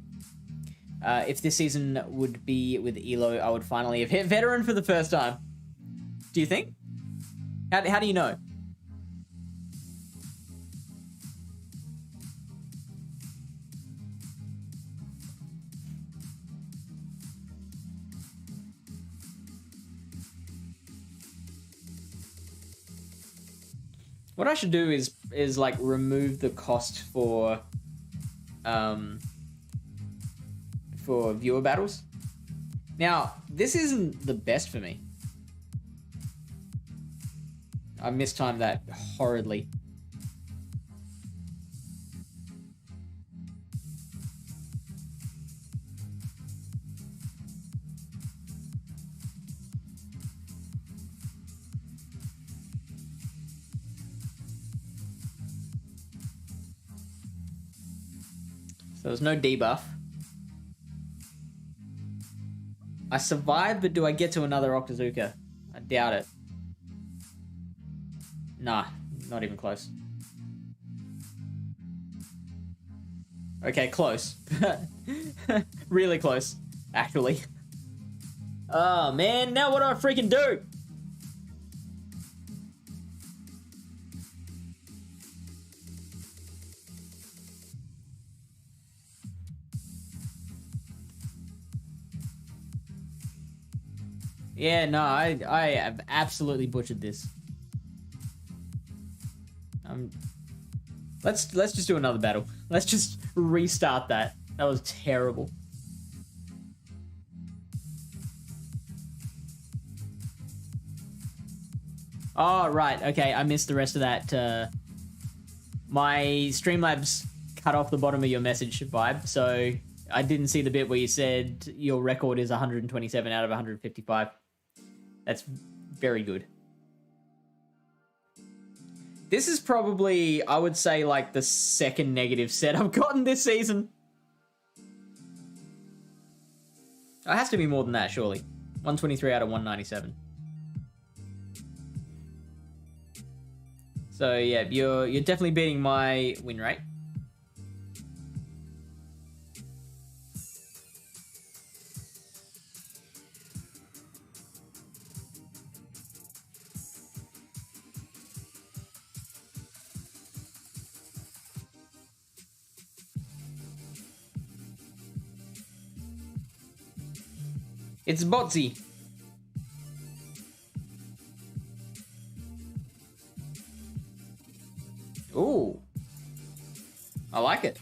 If this season would be with Elo, I would finally have hit Veteran for the first time. Do you think? How do you know? What I should do is like remove the cost for viewer battles. Now, this isn't the best for me. I mistimed that horridly. So there's no debuff. I survived, but do I get to another Octazooka? I doubt it. Nah, not even close. Okay, close. Really close, actually. Oh, man, now what do I freaking do? Yeah, no, I have absolutely butchered this. Let's just do another battle. Let's just restart that. That was terrible. Oh, right. Okay, I missed the rest of that. My Streamlabs cut off the bottom of your message vibe, so I didn't see the bit where you said your record is 127 out of 155. That's very good. This is probably, I would say, like the second negative set I've gotten this season. It has to be more than that, surely. 123 out of 197. So yeah, you're definitely beating my win rate. It's Botsy. Ooh. I like it.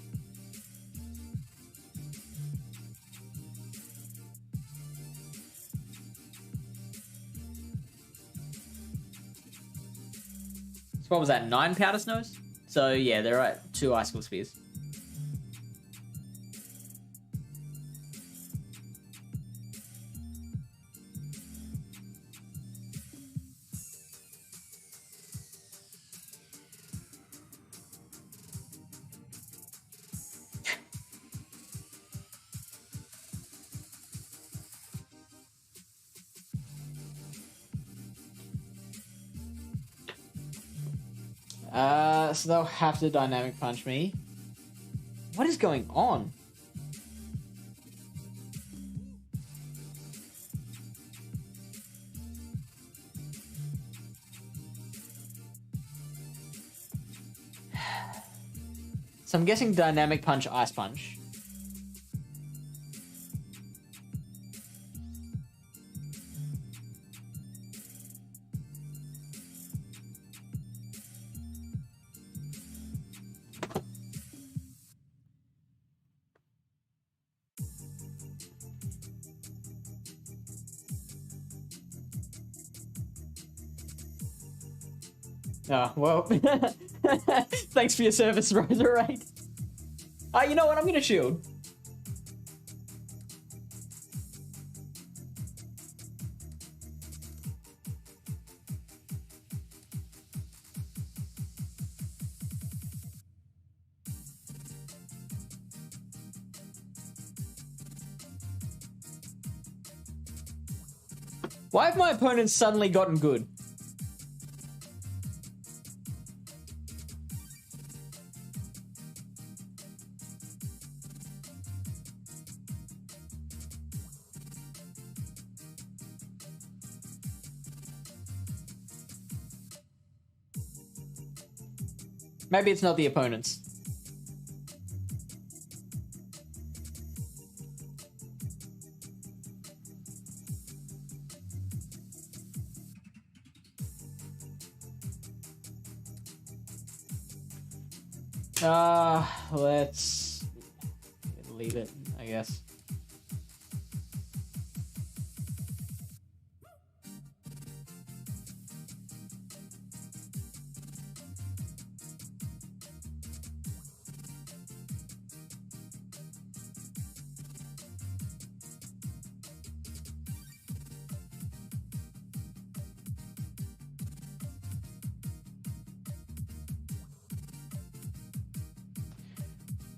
So what was that, 9 powder snows? So yeah, there are 2 icicle spheres. So they'll have to dynamic punch me. What is going on? So I'm guessing Dynamic Punch, Ice Punch. Oh, well. Thanks for your service, Roserade. You know what? I'm gonna shield. Why have my opponents suddenly gotten good? Maybe it's not the opponents. Let's leave it, I guess.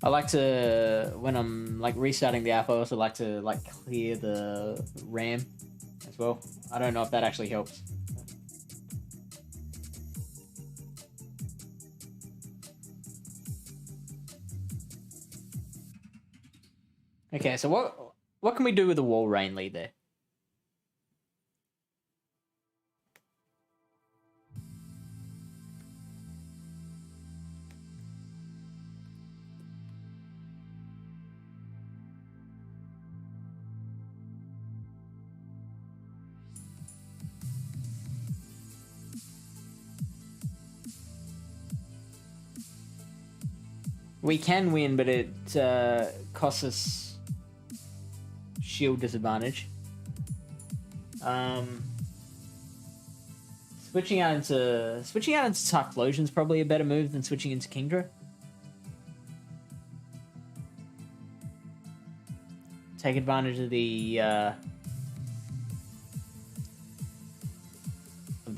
I like to, when I'm like restarting the app, I also like to like clear the RAM as well. I don't know if that actually helps. Okay, so what can we do with the wall rain lead there? We can win, but it costs us shield disadvantage. Switching out into Typhlosion is probably a better move than switching into Kingdra. Take advantage of the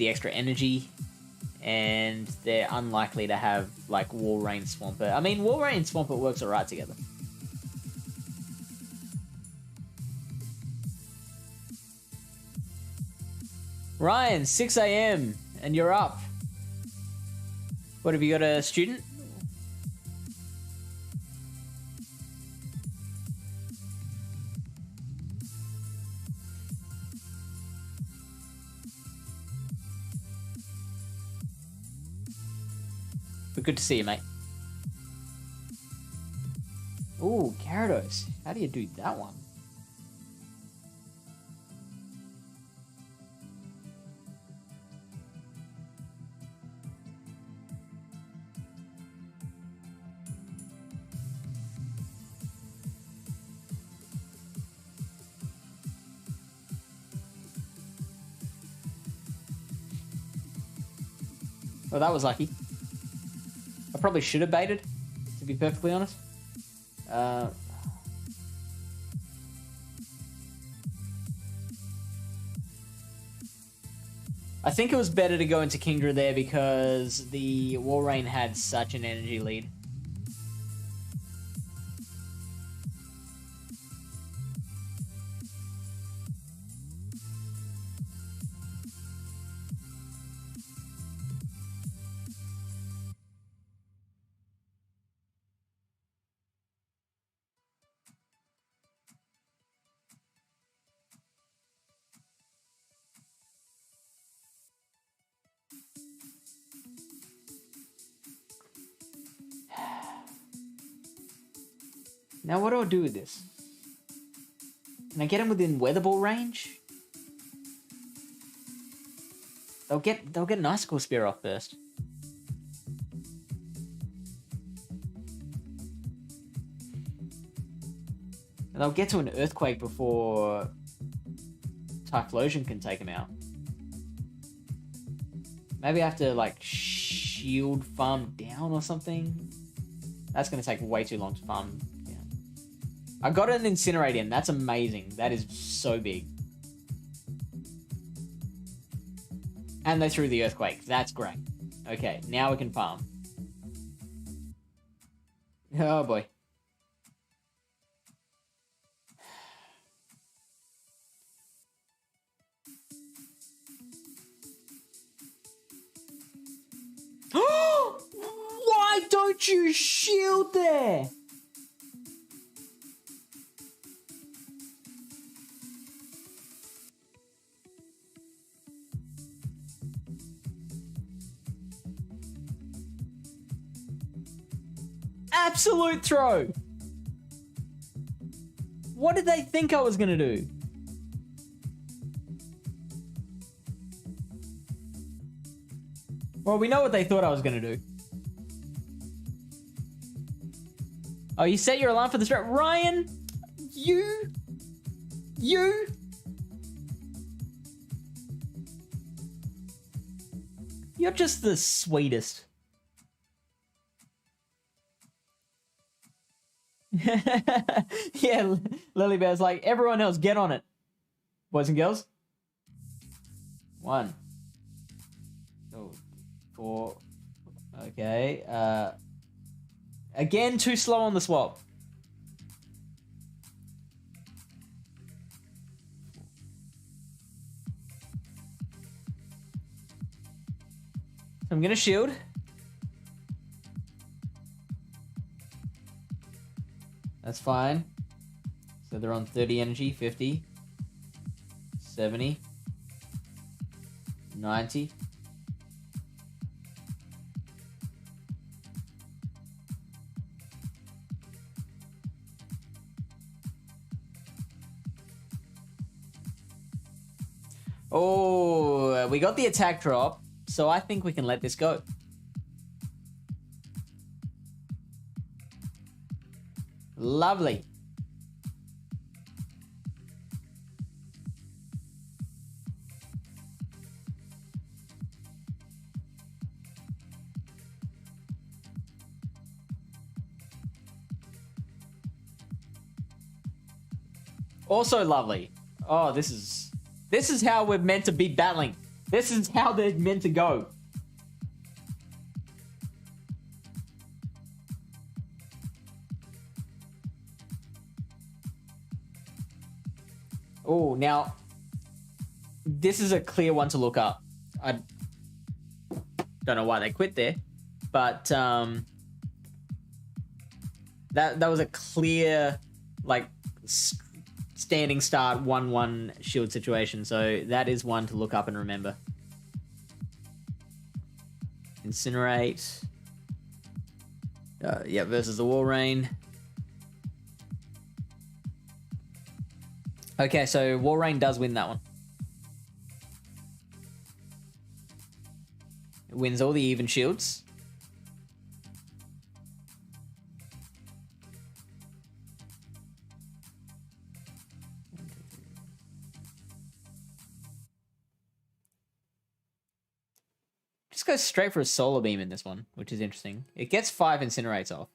extra energy. And they're unlikely to have, like, Wall Rain Swampert. I mean, Wall Rain Swampert works alright together. Ryan, 6 AM, and you're up. What, have you got a student? But good to see you, mate. Ooh, Gyarados. How do you do that one? Well, that was lucky. I probably should have baited, to be perfectly honest. I think it was better to go into Kingdra there because the Walrein had such an energy lead. Now what do I do with this? Can I get him within weather ball range? They'll get an icicle spear off first. And they'll get to an earthquake before Typhlosion can take him out. Maybe I have to like shield farm down or something. That's gonna take way too long to farm down. I got an Incinerate in. That's amazing. That is so big. And they threw the earthquake. That's great. Okay, now we can farm. Oh boy. Why don't you shield there? Absolute throw. What did they think I was going to do? Well, we know what they thought I was going to do. Oh, you set your alarm for the strat. Ryan, you. You're just the sweetest. Yeah, Lily Bear's like, everyone else, get on it. Boys and girls. 1, 2, 4. Okay. Again, too slow on the swap. So I'm gonna shield. That's fine. So they're on 30 energy, 50, 70, 90. Oh, we got the attack drop, so I think we can let this go. Lovely. Also lovely. Oh, this is how we're meant to be battling. This is how they're meant to go. Oh, now, this is a clear one to look up. I don't know why they quit there, but that was a clear, like, standing start 1-1 shield situation, so that is one to look up and remember. Incinerate. Yeah, versus the Wall Rain. Okay, so Wall Rain does win that one. It wins all the even shields. Just goes straight for a Solar Beam in this one, which is interesting. It gets 5 Incinerates off.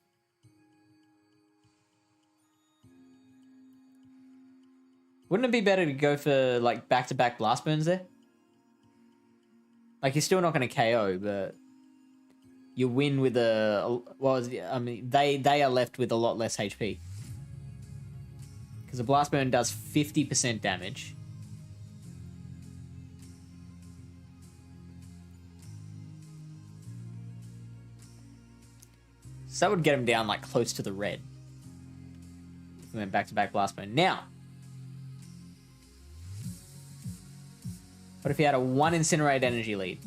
Wouldn't it be better to go for, like, back-to-back Blast Burns there? Like, you're still not going to KO, but you win with a... Well, I mean, they are left with a lot less HP. Because a Blast Burn does 50% damage. So that would get him down, like, close to the red. If we went back-to-back Blast Burn. Now... What if he had a 1 Incinerate energy lead?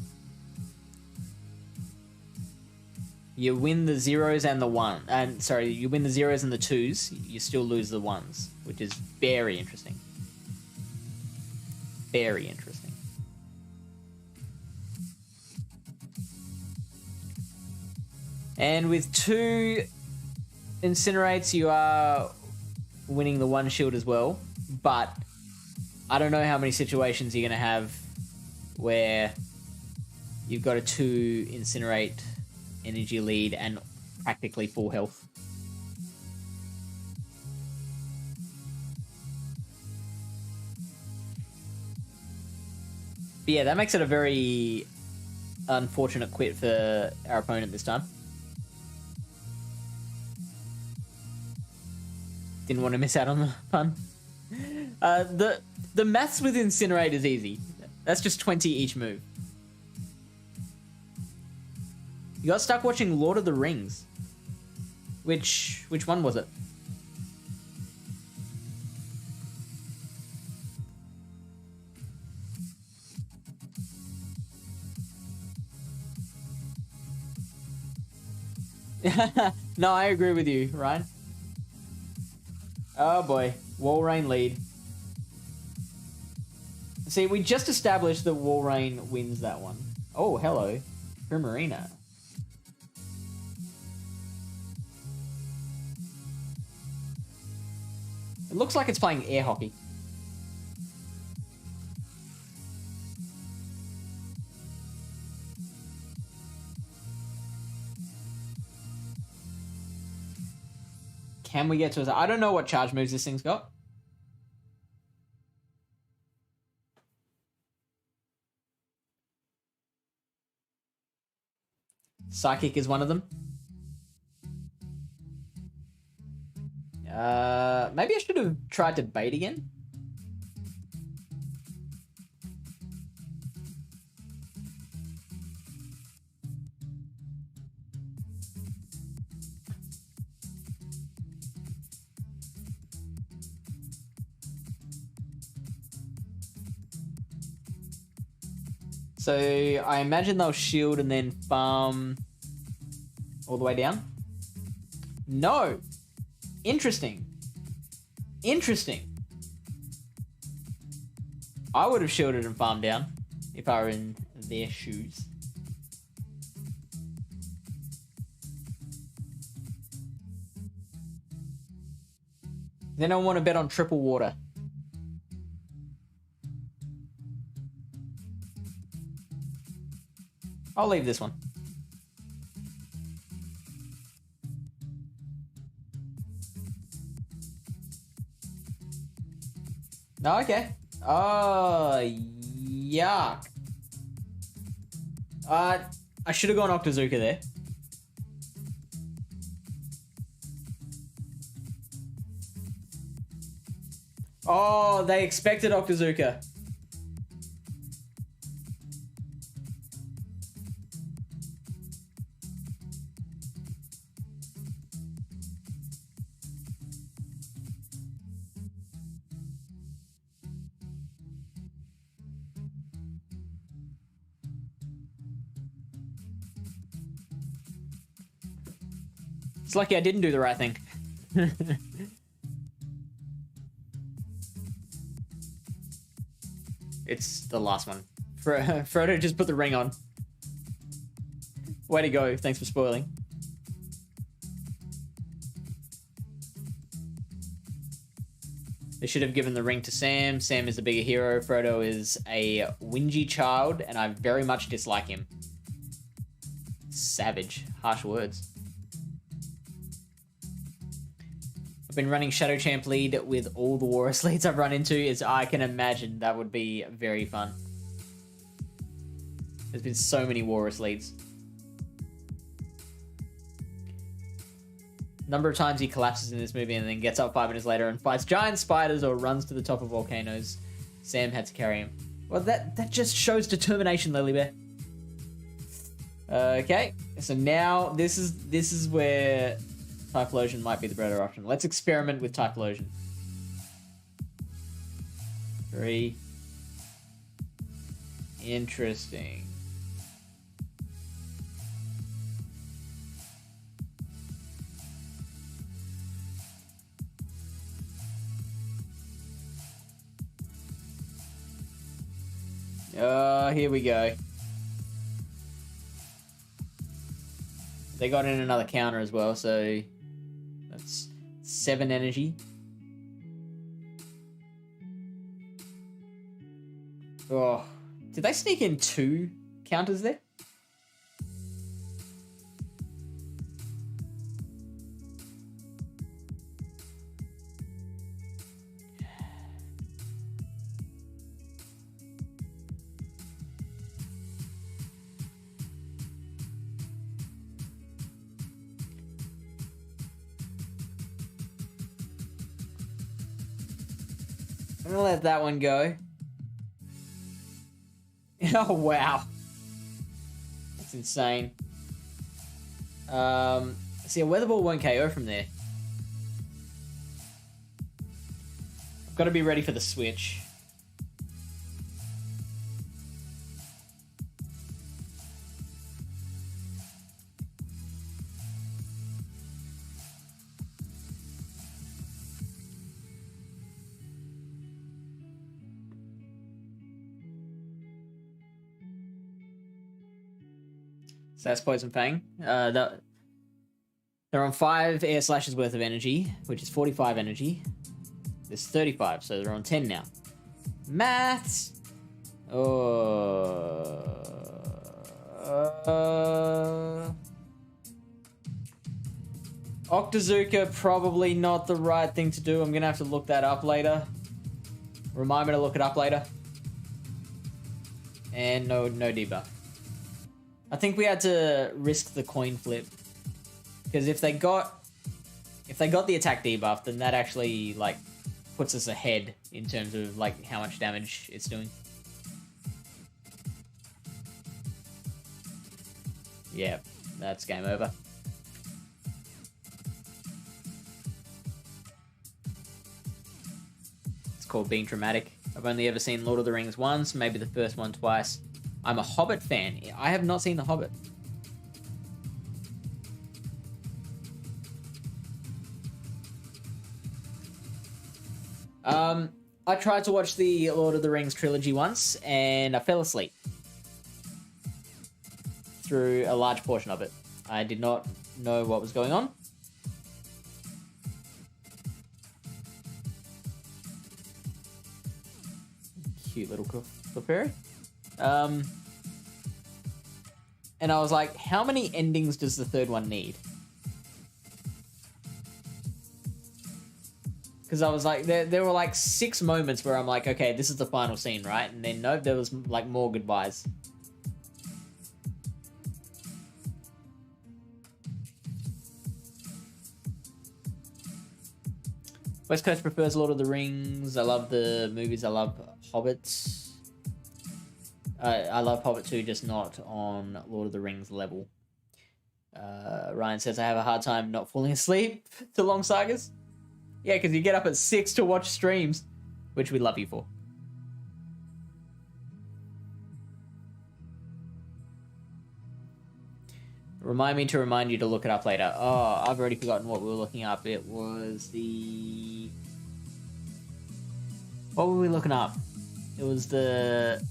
You win the zeros and the one, and sorry, you win the zeros and the twos. You still lose the ones, which is very interesting. Very interesting. And with 2 incinerates, you are winning the 1 shield as well. But I don't know how many situations you're going to have where you've got a 2 incinerate energy lead and practically full health. But yeah, that makes it a very unfortunate quit for our opponent this time. Didn't want to miss out on the fun. The maths with Incinerate is easy. That's just 20 each move. You got stuck watching Lord of the Rings. Which one was it? No, I agree with you, Ryan. Oh boy, Walrein lead. See, we just established that Walrein wins that one. Oh, hello. Primarina. It looks like it's playing air hockey. Can we get to it? I don't know what charge moves this thing's got. Psychic is one of them. Maybe I should have tried to bait again. So I imagine they'll shield and then farm all the way down. No. Interesting. Interesting. I would have shielded and farmed down if I were in their shoes. Then I want to bet on triple water. I'll leave this one. Oh, okay. Oh, yuck. I should have gone Octazooka there. Oh, they expected Octazooka. It's lucky I didn't do the right thing. It's the last one. Frodo just put the ring on. Way to go. Thanks for spoiling. They should have given the ring to Sam. Sam is the bigger hero. Frodo is a whingy child, and I very much dislike him. Savage. Harsh words. Been running Shadow Champ lead with all the Walrus leads I've run into, is I can imagine that would be very fun. There's been so many Walrus leads. Number of times he collapses in this movie and then gets up 5 minutes later and fights giant spiders or runs to the top of volcanoes. Sam had to carry him. Well, that just shows determination, Lily Bear. Okay, so now this is where Typhlosion might be the better option. Let's experiment with Typhlosion. 3. Interesting. Here we go. They got in another counter as well, so that's 7 energy. Oh, did they sneak in 2 counters there? I'm gonna let that one go. Oh, wow. That's insane. See, a weather ball won't KO from there. I've got to be ready for the switch. So that's Poison Fang. They're on 5 air slashes worth of energy, which is 45 energy. There's 35, so they're on 10 now. Maths! Octazooka, probably not the right thing to do. I'm going to have to look that up later. Remind me to look it up later. And no debuff. I think we had to risk the coin flip. Because if they got the attack debuff, then that actually like puts us ahead in terms of like how much damage it's doing. Yeah, that's game over. It's called being dramatic. I've only ever seen Lord of the Rings once, maybe the first one twice. I'm a Hobbit fan. I have not seen The Hobbit. I tried to watch the Lord of the Rings trilogy once, and I fell asleep through a large portion of it. I did not know what was going on. Cute little Clefairy. And I was like, how many endings does the third one need? Because I was like, there were like 6 moments where I'm like, okay, this is the final scene, right? And then nope, there was like more goodbyes. West Coast prefers Lord of the Rings. I love the movies. I love Hobbits. I love Hobbit 2, just not on Lord of the Rings level. Ryan says, I have a hard time not falling asleep to long sagas. Yeah, because you get up at 6 to watch streams, which we love you for. Remind me to remind you to look it up later. Oh, I've already forgotten what we were looking up. It was the... What were we looking up? It was the...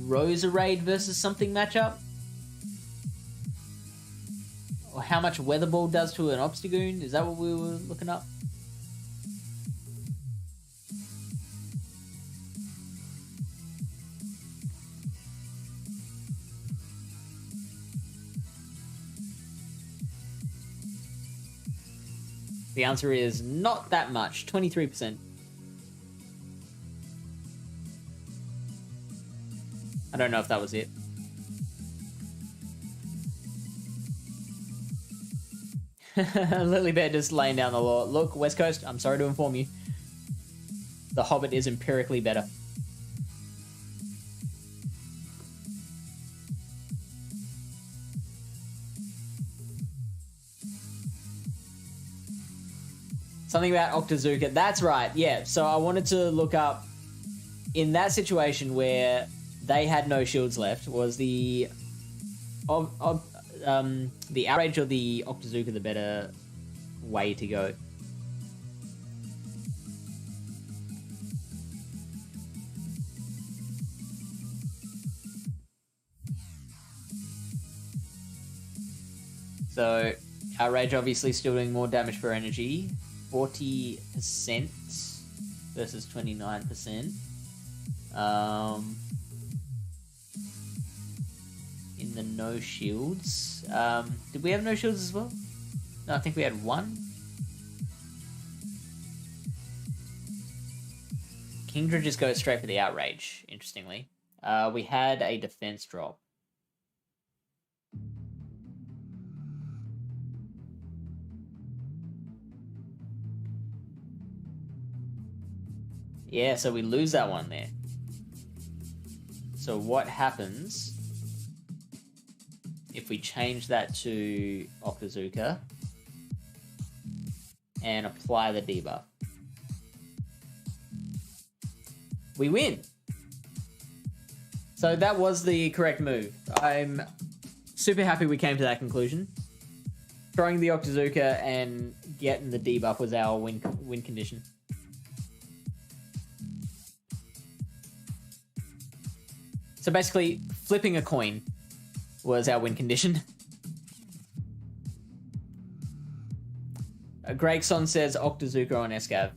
Roserade versus something matchup? Or how much Weather Ball does to an Obstagoon? Is that what we were looking up? The answer is not that much. 23%. I don't know if that was it. Lily Bear just laying down the law. Look, West Coast, I'm sorry to inform you. The Hobbit is empirically better. Something about Octazooka. That's right, yeah. So I wanted to look up, in that situation where they had no shields left, was the outrage or the Octazooka the better way to go. So, Outrage obviously still doing more damage per energy. 40% versus 29%. In the no shields. Did we have no shields as well? No, I think we had one. Kingdra just goes straight for the Outrage, interestingly. We had a defense drop. Yeah, so we lose that one there. So what happens if we change that to Octazooka and apply the debuff? We win. So that was the correct move. I'm super happy we came to that conclusion. Throwing the Octazooka and getting the debuff was our win condition. So basically, flipping a coin was our win condition. Gregson says Octazooka on Escav.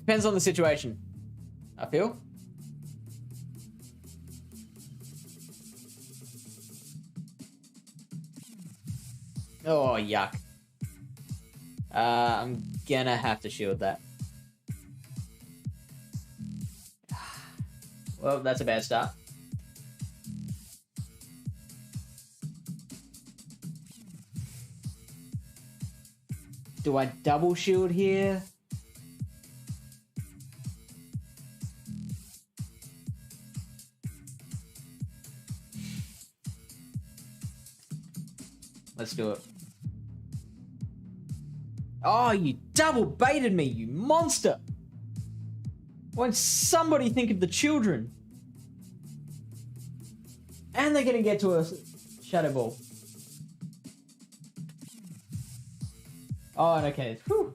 Depends on the situation, I feel. Oh, yuck. I'm gonna have to shield that. Well, that's a bad start. Do I double shield here? Let's do it. Oh, you double baited me, you monster! Won't somebody think of the children? And they're gonna get to a Shadow Ball. Oh, okay. Whew.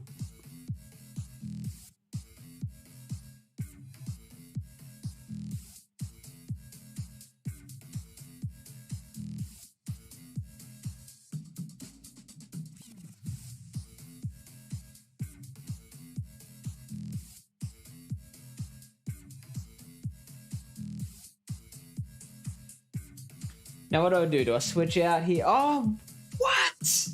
Now what do I do? Do I switch out here? Oh, what?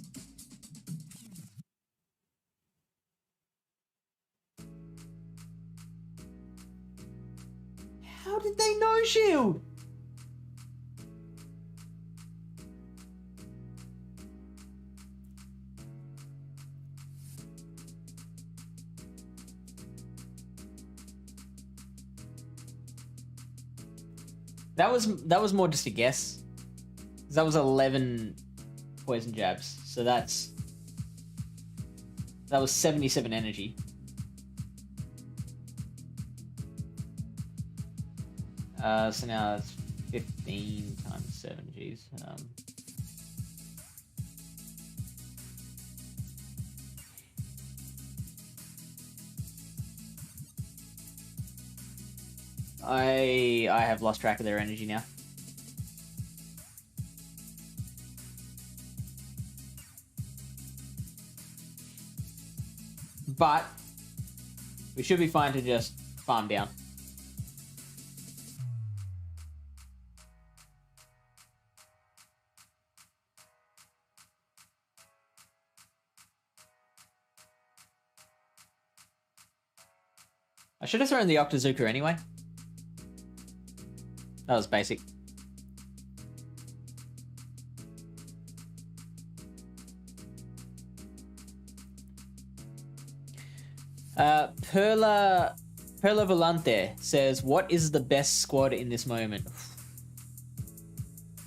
How did they no shield? That was more just a guess. That was 11 poison jabs, so that was 77 energy. So now it's 15 times 7, geez. I have lost track of their energy now. But we should be fine to just farm down. I should have thrown the Octazooka anyway. That was basic. Perla Volante says, what is the best squad in this moment?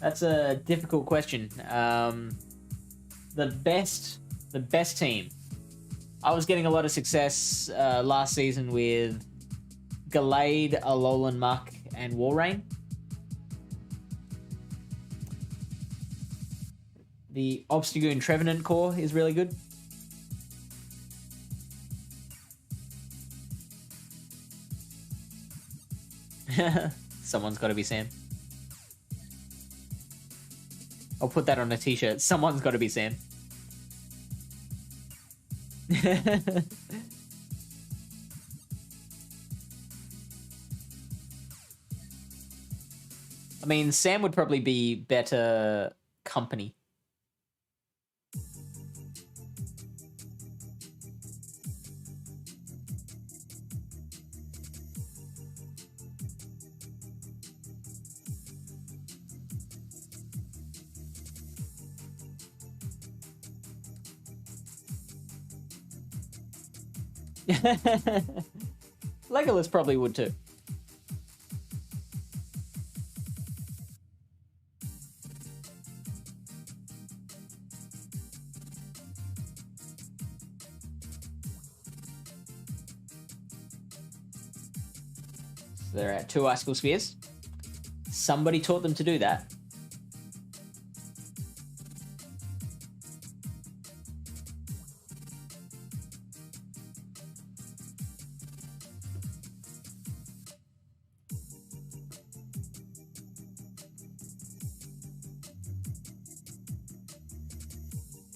That's a difficult question. The best team. I was getting a lot of success last season with Gallade, Alolan Muck, and Walrein. The Obstagoon Trevenant core is really good. Someone's got to be Sam. I'll put that on a t-shirt. Someone's got to be Sam. I mean, Sam would probably be better company. Legolas probably would too. So they're at 2 icicle spheres. Somebody taught them to do that.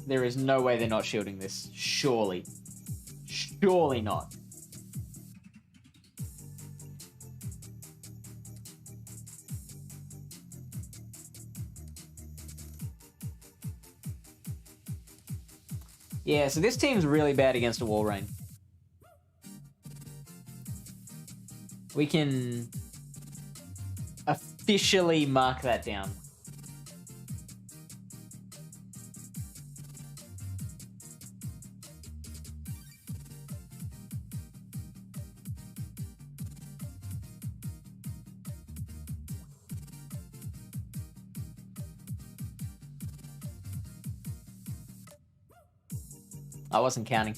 There is no way they're not shielding this. Surely. Surely not. Yeah, so this team's really bad against a wall rain. We can officially mark that down. I wasn't counting.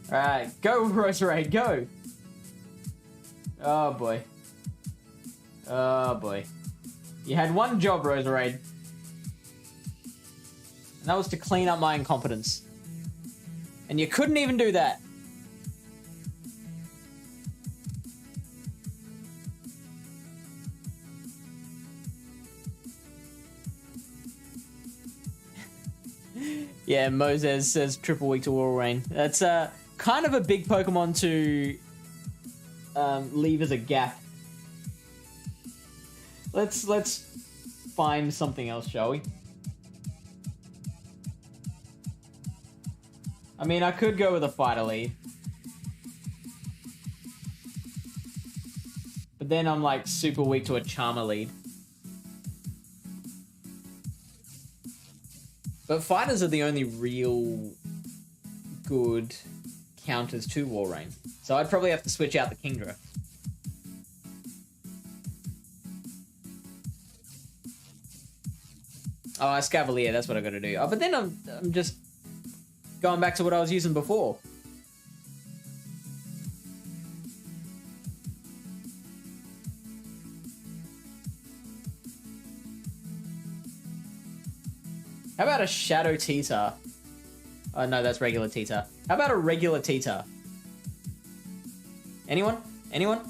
Alright, go Roserade, go! Oh boy. Oh boy. You had one job, Roserade. And that was to clean up my incompetence. And you couldn't even do that. Yeah, Moses says triple weak to Wall Rain. That's kind of a big Pokemon to leave as a gap. Let's find something else, shall we? I mean, I could go with a fighter lead. But then I'm like super weak to a charmer lead. But fighters are the only real good counters to Wall Rain. So I'd probably have to switch out the Kingdra. Oh, Scavalier, that's what I gotta do. Oh, but then I'm just going back to what I was using before. How about a Shadow Teeter? Oh, no, that's regular Teeter. How about a regular Teeter? Anyone? Anyone?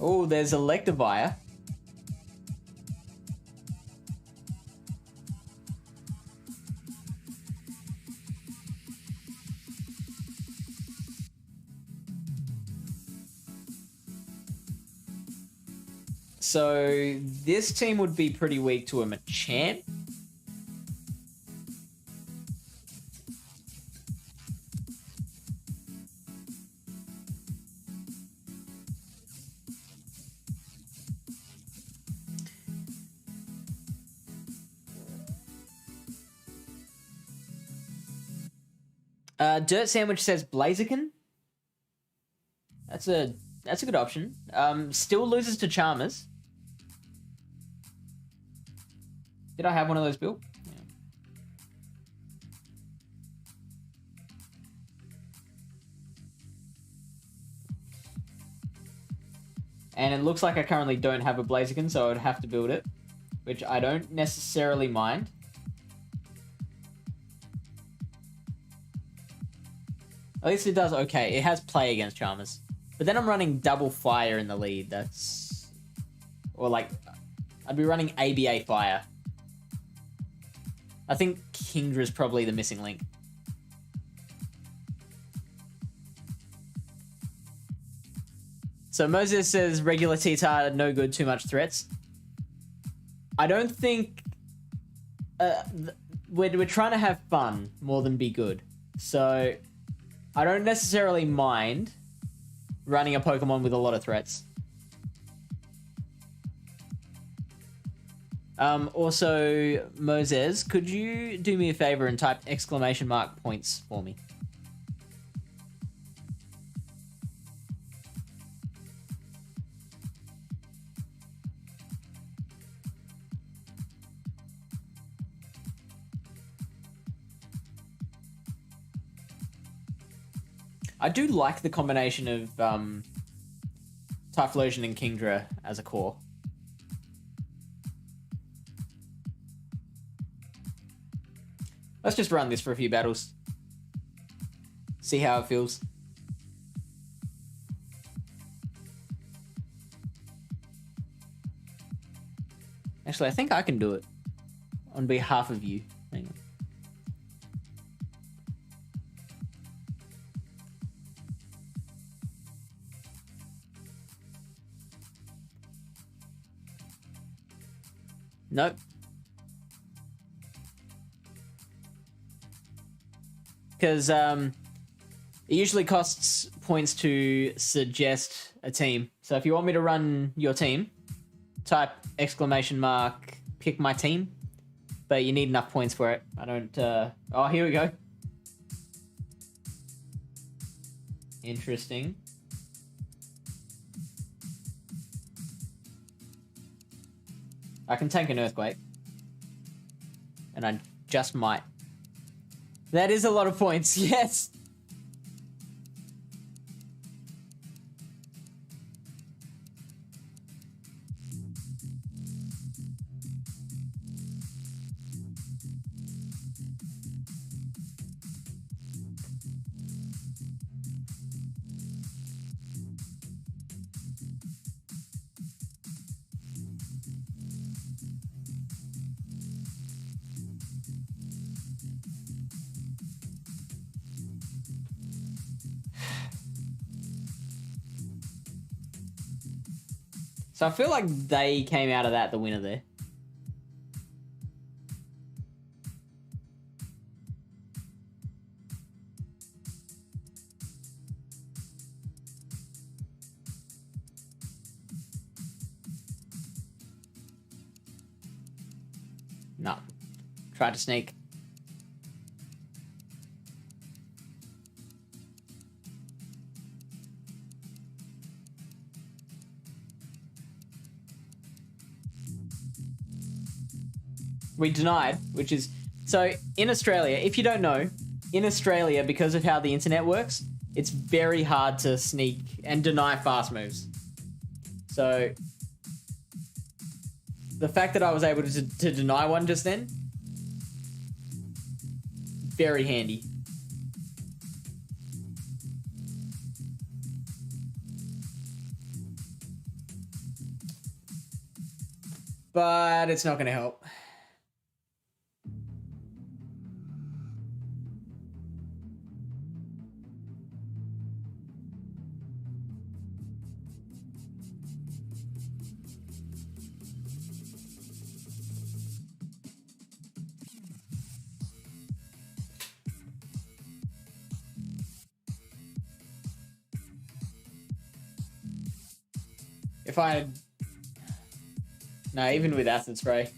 Oh, there's Electivire. So this team would be pretty weak to a Machamp. Dirt Sandwich says Blaziken. That's a good option. Still loses to Charmers. Did I have one of those built? Yeah. And it looks like I currently don't have a Blaziken, so I would have to build it, which I don't necessarily mind. At least it does okay. It has play against Charmers. But then I'm running double fire in the lead. That's... Or like... I'd be running ABA fire. I think Kingdra is probably the missing link. So Moses says regular T-Tar, no good, too much threats. I don't think... we're trying to have fun more than be good. So I don't necessarily mind running a Pokemon with a lot of threats. Also, Moses, could you do me a favor and type exclamation mark points for me? I do like the combination of Typhlosion and Kingdra as a core. Let's just run this for a few battles. See how it feels. Actually, I think I can do it on behalf of you. Hang on. Nope. Because it usually costs points to suggest a team. So if you want me to run your team, type exclamation mark, pick my team. But you need enough points for it. I don't... Oh, here we go. Interesting. I can tank an Earthquake. And I just might. That is a lot of points, yes! So I feel like they came out of that the winner there. No. Tried to sneak. We denied, which is... So, in Australia, if you don't know, in Australia, because of how the internet works, it's very hard to sneak and deny fast moves. So, the fact that I was able to deny one just then, very handy. But it's not going to help. If I had... No, even with Acid Spray.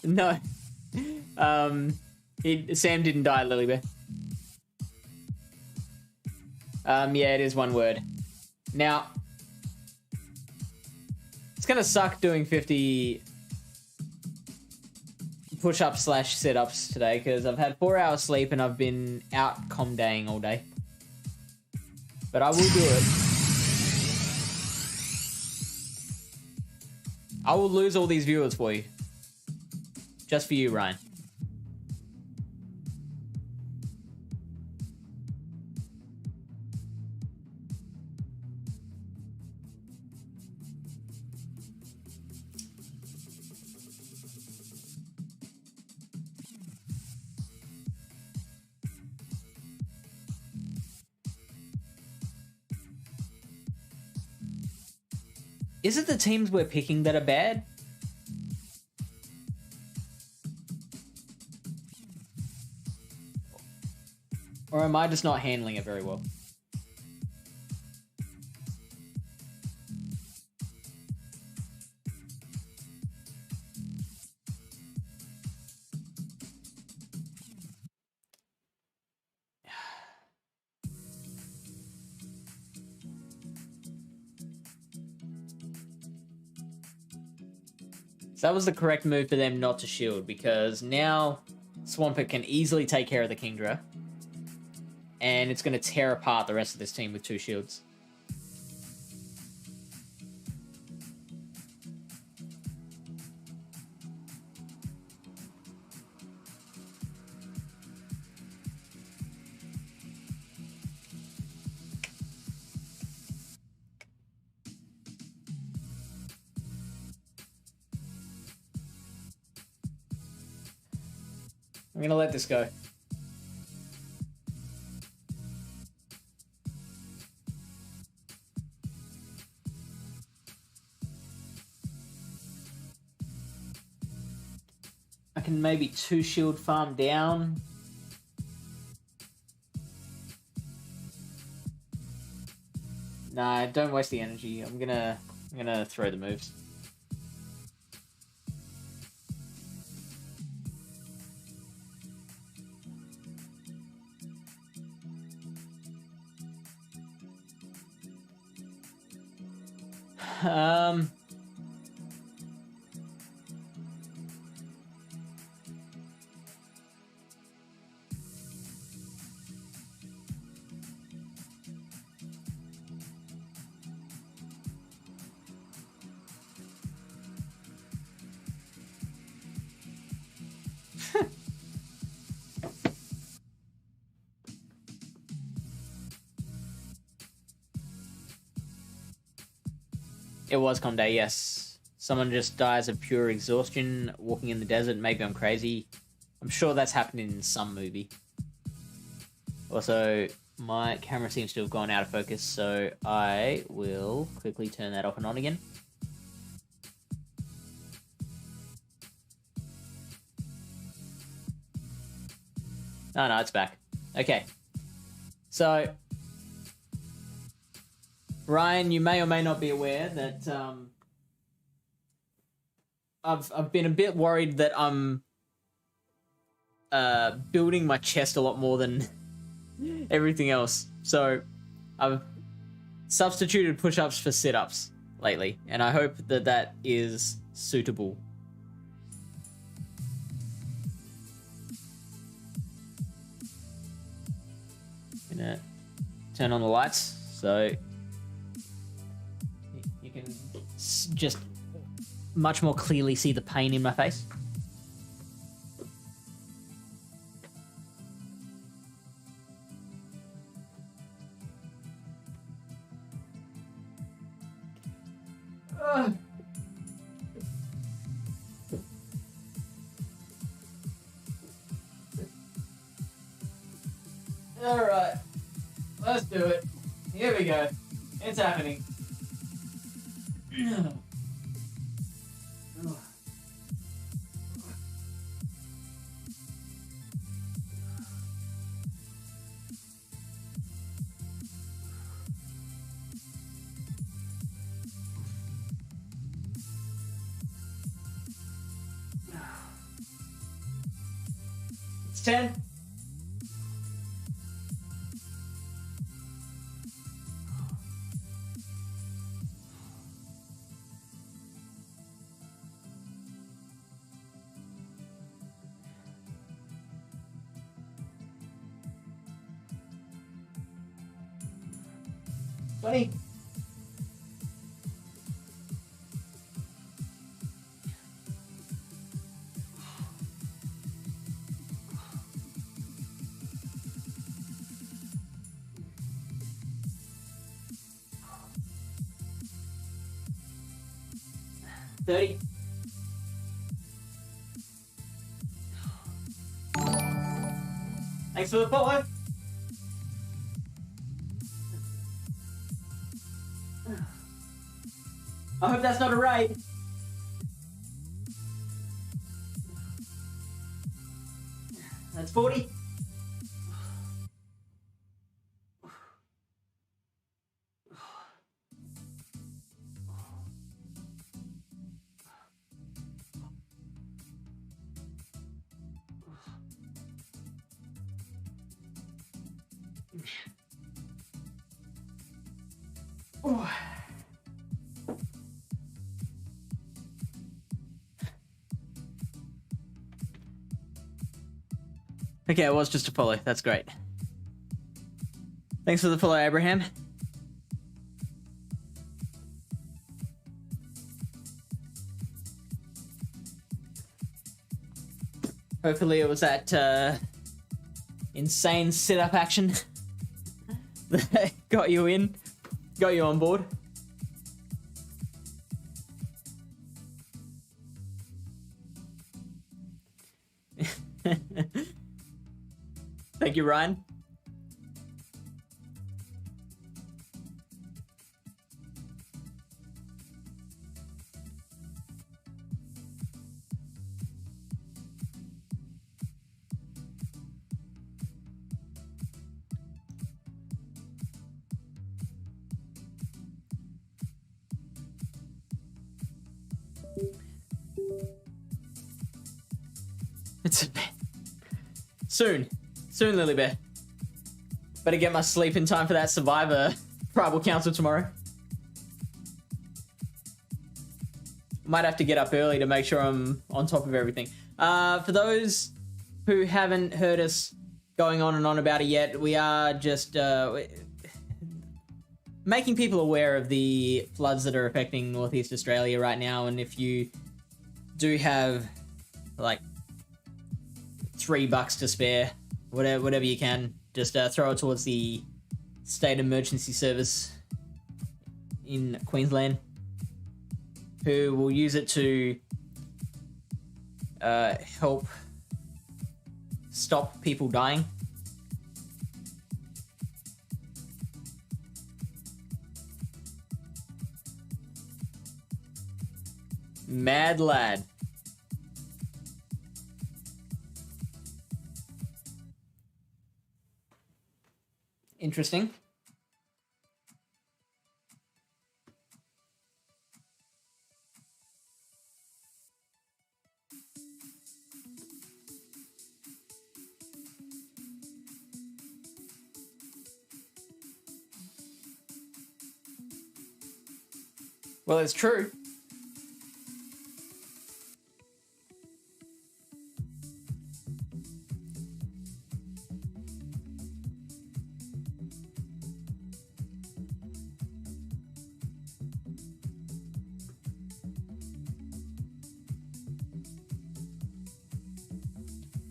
No. Sam didn't die, Lilybear. Yeah, it is one word. Now, it's gonna suck doing 50 push-ups / sit-ups today because I've had 4 hours sleep and I've been out com-daying all day. But I will do it. I will lose all these viewers for you. Just for you, Ryan. Is it the teams we're picking that are bad? Or am I just not handling it very well? So that was the correct move for them not to shield, because now Swampert can easily take care of the Kingdra. And it's going to tear apart the rest of this team with 2 shields. I'm going to let this go. I can maybe 2 shield farm down. Nah, don't waste the energy. I'm gonna throw the moves. It was Conde, yes. Someone just dies of pure exhaustion walking in the desert. Maybe I'm crazy. I'm sure that's happened in some movie. Also, my camera seems to have gone out of focus, so I will quickly turn that off and on again. No, it's back. Okay. So, Ryan, you may or may not be aware that I've been a bit worried that I'm building my chest a lot more than everything else. So I've substituted push-ups for sit-ups lately, and I hope that that is suitable. Gonna turn on the lights so you can just much more clearly see the pain in my face. All right, let's do it. Here we go. It's happening. 10. Buddy. $30. Thanks for the follow. I hope that's not a raid. That's 40. Okay, it was just a follow. That's great. Thanks for the follow, Abraham. Hopefully it was that insane sit-up action that got you on board. Thank you, Ryan. It's a bit. Soon, Lily Bear. Better get my sleep in time for that Survivor Tribal Council tomorrow. Might have to get up early to make sure I'm on top of everything. For those who haven't heard us going on and on about it yet, we are just making people aware of the floods that are affecting Northeast Australia right now, and if you do have like $3 to spare, whatever you can, just throw it towards the State Emergency Service in Queensland, who will use it to help stop people dying. Mad lad. Interesting. Well, it's true.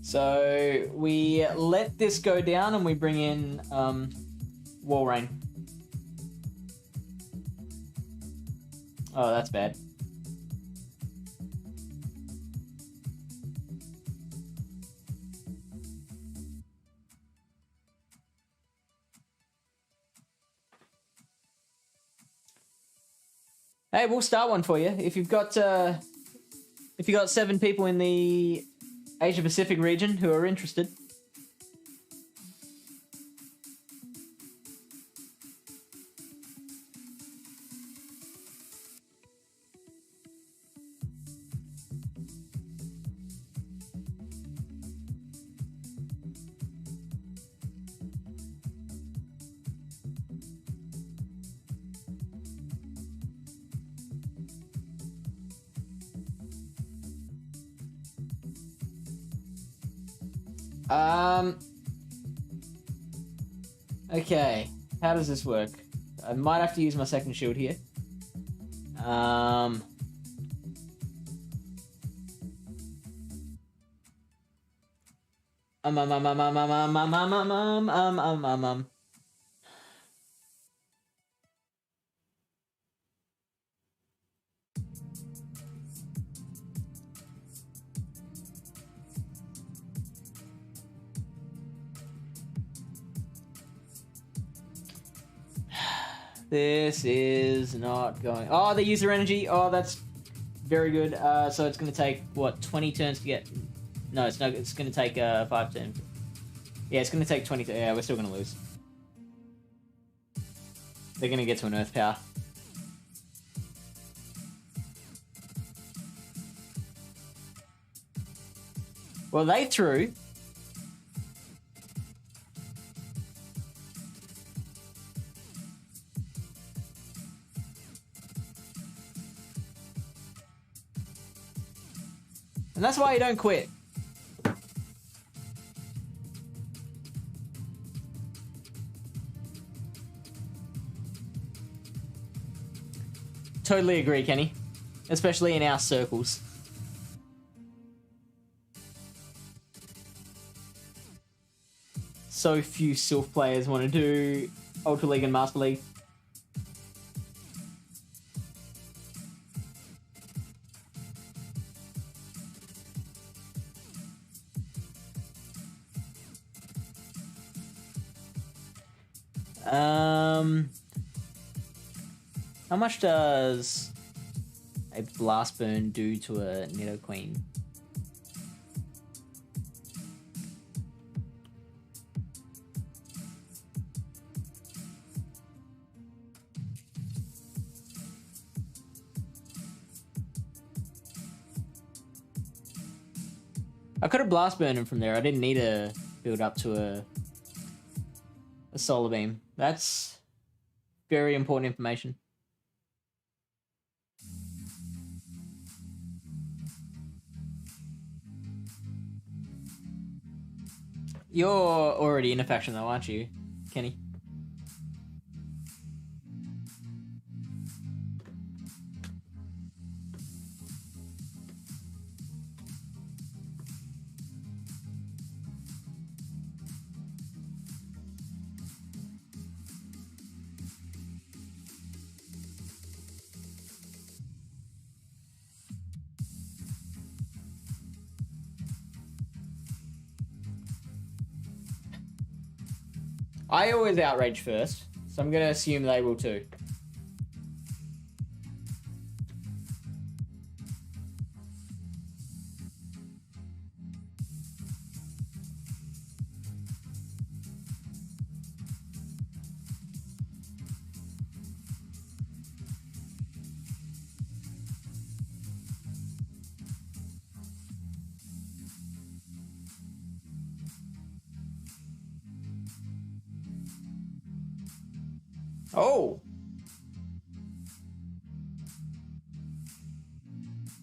So we let this go down and we bring in Wall Rain. Oh, that's bad. Hey, we'll start one for you. If you've got 7 people in the Asia Pacific region who are interested. Okay. How does this work? I might have to use my second shield here. Um... This is not going... Oh, they use their energy. Oh, that's very good. So it's going to take, what, 20 turns to get... No, it's not. It's going to take 5 turns. Yeah, it's going to take 20... Yeah, we're still going to lose. They're going to get to an Earth Power. Well, they threw... And that's why you don't quit. Totally agree, Kenny. Especially in our circles. So few Sylph players want to do Ultra League and Master League. How much does a Blast Burn do to a Nidoqueen? I could have Blast Burned him from there. I didn't need to build up to a Solar Beam. That's very important information. You're already in a faction though, aren't you, Kenny? I always outrage first, so I'm going to assume they will too. Oh!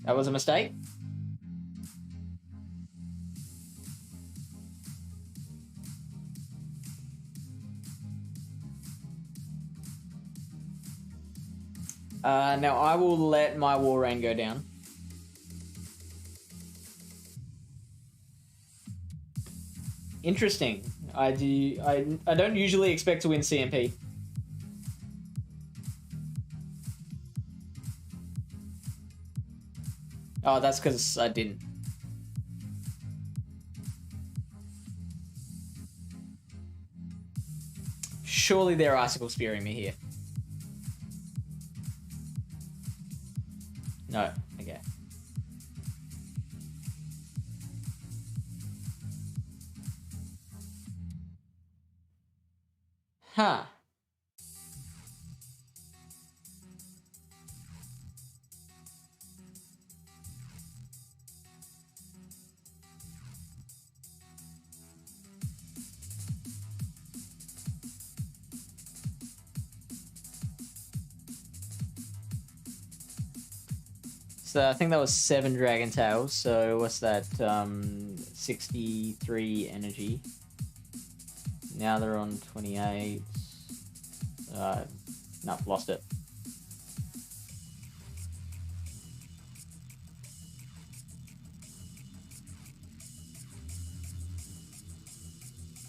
That was a mistake? Now I will let my War Rain go down. Interesting. I don't usually expect to win CMP. Oh, that's because I didn't. Surely they're Icicle Spearing me here. No, okay. Huh. So I think that was 7 Dragon Tails. So what's that? 63 energy. Now they're on 28. Nope, lost it.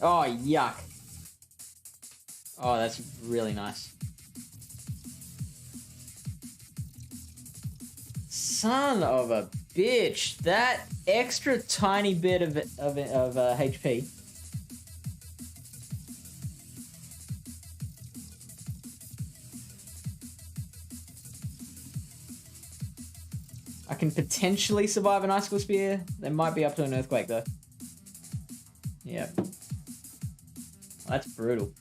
Oh, yuck. Oh, that's really nice. Son of a bitch. That extra tiny bit of HP. I can potentially survive an Icicle Spear. They might be up to an Earthquake, though. Yep. That's brutal.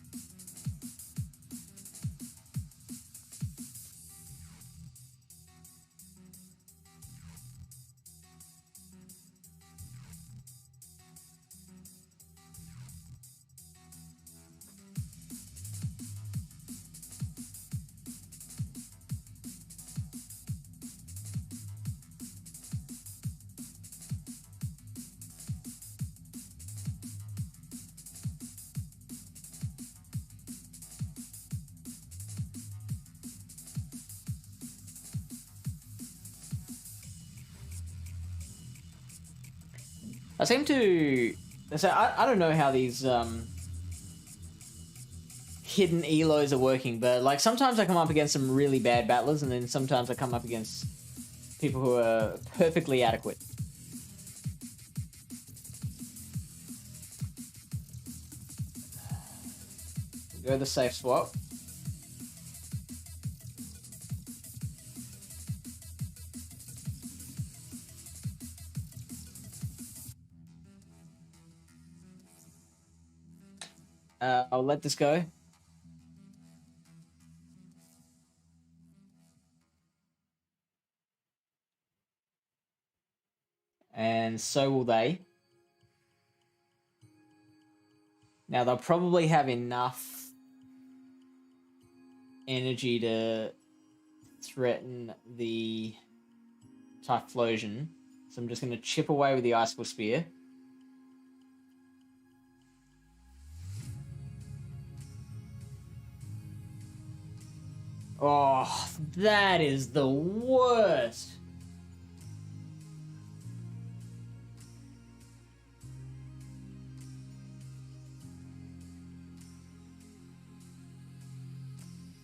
I seem to... So I don't know how these hidden elos are working, but like sometimes I come up against some really bad battlers, and then sometimes I come up against people who are perfectly adequate. Go the safe swap. I'll let this go. And so will they. Now they'll probably have enough energy to threaten the Typhlosion. So I'm just going to chip away with the Icicle Spear. Oh, that is the worst.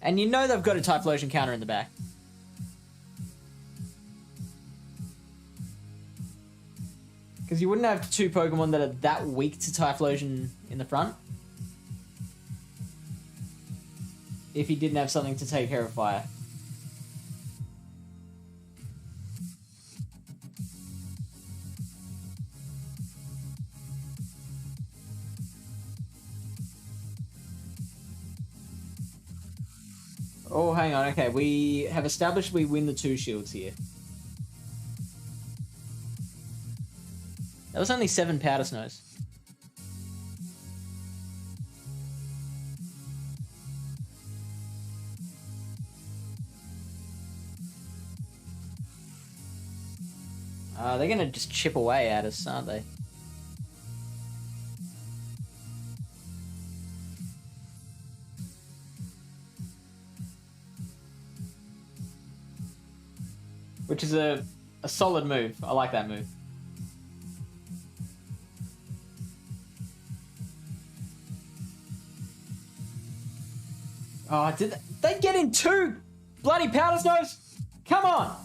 And you know they've got a Typhlosion counter in the back. Because you wouldn't have 2 Pokemon that are that weak to Typhlosion in the front if you didn't have something to take care of fire. Oh, hang on. Okay, we have established we win the 2 shields here. That was only 7 Powder Snows. They're going to just chip away at us, aren't they? Which is a solid move. I like that move. Oh, did they get in 2 bloody Powder Snows? Come on!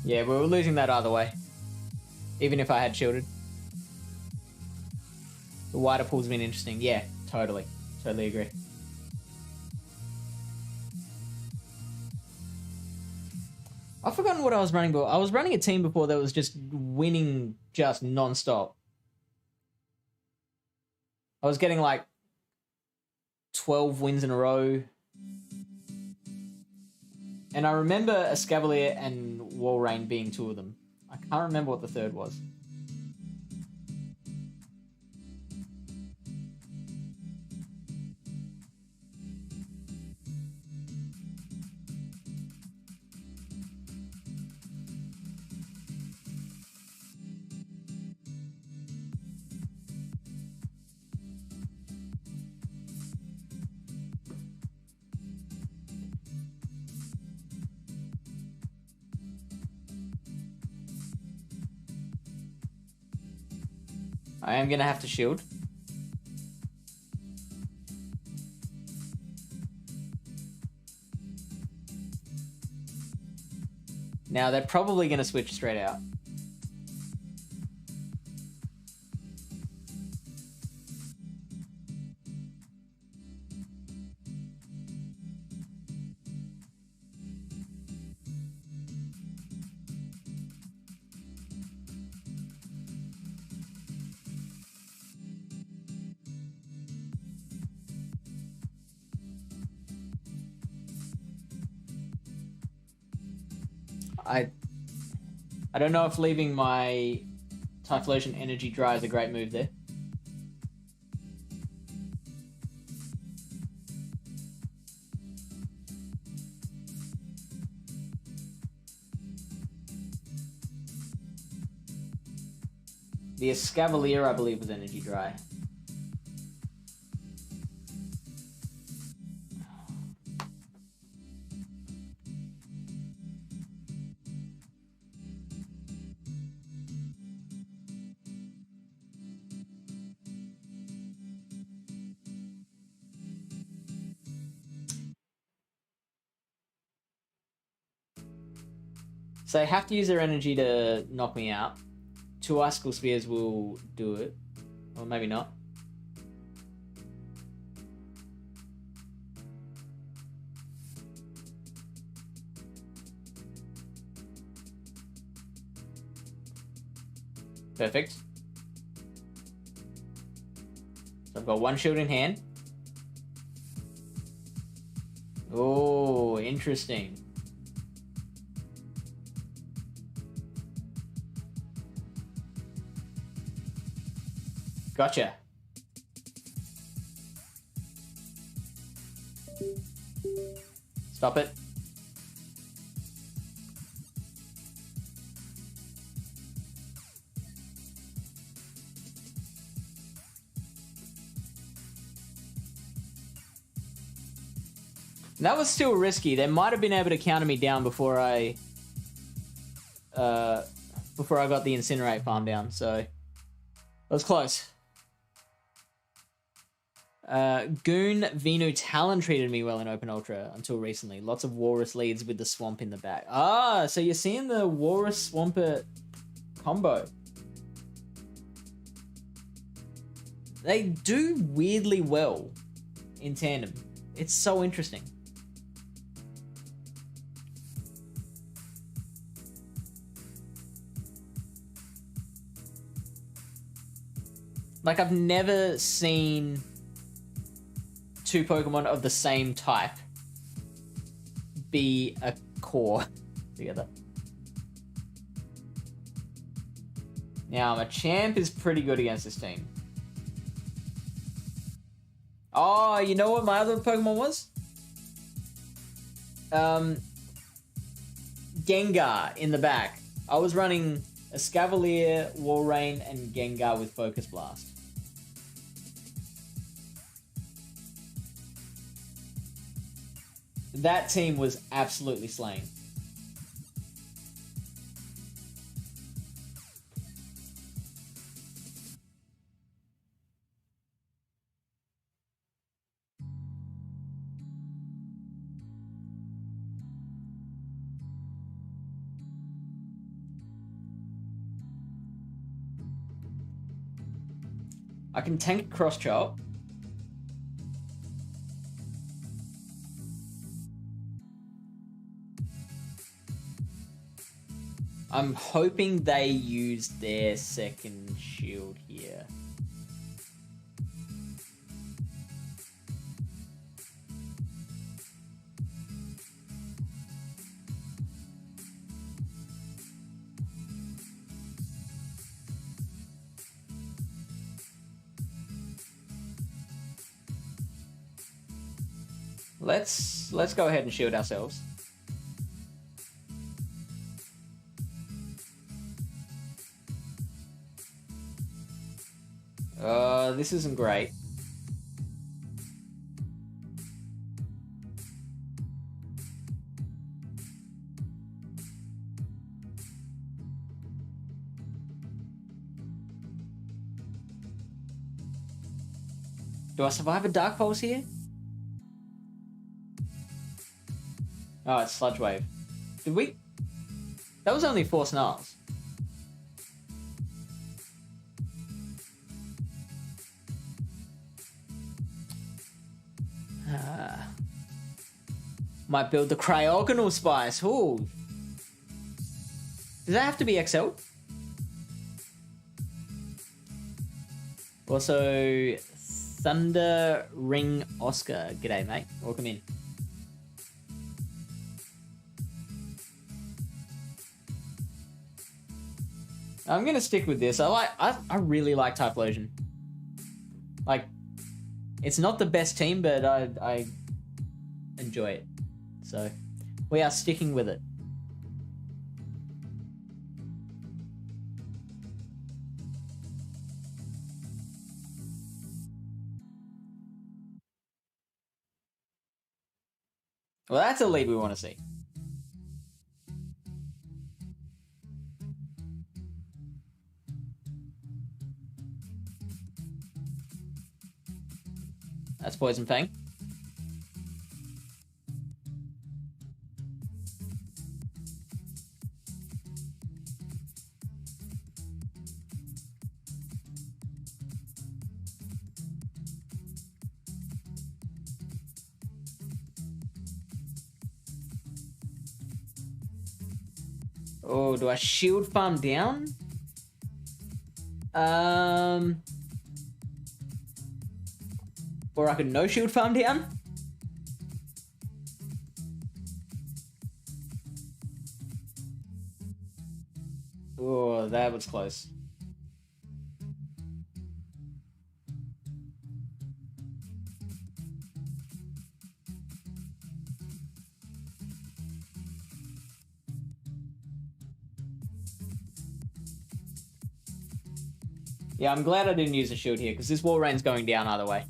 Yeah, we were losing that either way. Even if I had shielded. The wider pool's been interesting. Yeah, totally. Totally agree. I've forgotten what I was running before. I was running a team before that was just winning just non-stop. I was getting like 12 wins in a row. And I remember Escavalier and Walrein being two of them. I can't remember what the third was. I am going to have to shield. Now, they're probably going to switch straight out. I don't know if leaving my Typhlosion Energy Dry is a great move there. The Escavalier, I believe, was Energy Dry. So they have to use their energy to knock me out. 2 Icicle Spears will do it. Or maybe not. Perfect. So I've got 1 shield in hand. Oh, interesting. Gotcha. Stop it. That was still risky. They might have been able to counter me down before I got the Incinerate farm down, so it was close. Goon Venu Talon treated me well in Open Ultra until recently. Lots of Walrus leads with the Swamp in the back. Ah, so you're seeing the Walrus Swampert combo. They do weirdly well in tandem. It's so interesting. Like, I've never seen 2 Pokemon of the same type be a core together. Now, Machamp is pretty good against this team. Oh, you know what my other Pokemon was? Gengar in the back. I was running Escavalier, Walrein, and Gengar with Focus Blast. That team was absolutely slaying. I can tank Cross Chop. I'm hoping they use their second shield here. Let's go ahead and shield ourselves. This isn't great. Do I survive a Dark Pulse here? Oh, it's Sludge Wave. Did we? That was only 4 snarls. Might build the Cryogonal Spice. Ooh. Does that have to be XL? Also, Thunder Ring Oscar. G'day, mate. Welcome in. I'm gonna stick with this. I really like Typhlosion. Like, it's not the best team, but I enjoy it. So, we are sticking with it. Well, that's a lead we want to see. That's Poison Fang. Oh, do I shield farm down? Or I could no shield farm down? Oh, that was close. Yeah, I'm glad I didn't use a shield here, because this wall rain's going down either way.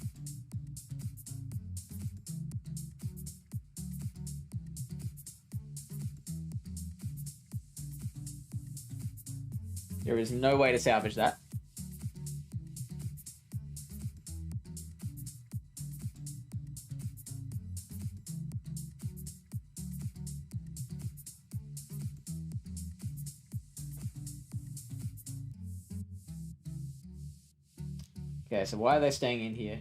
There is no way to salvage that. Okay, so why are they staying in here?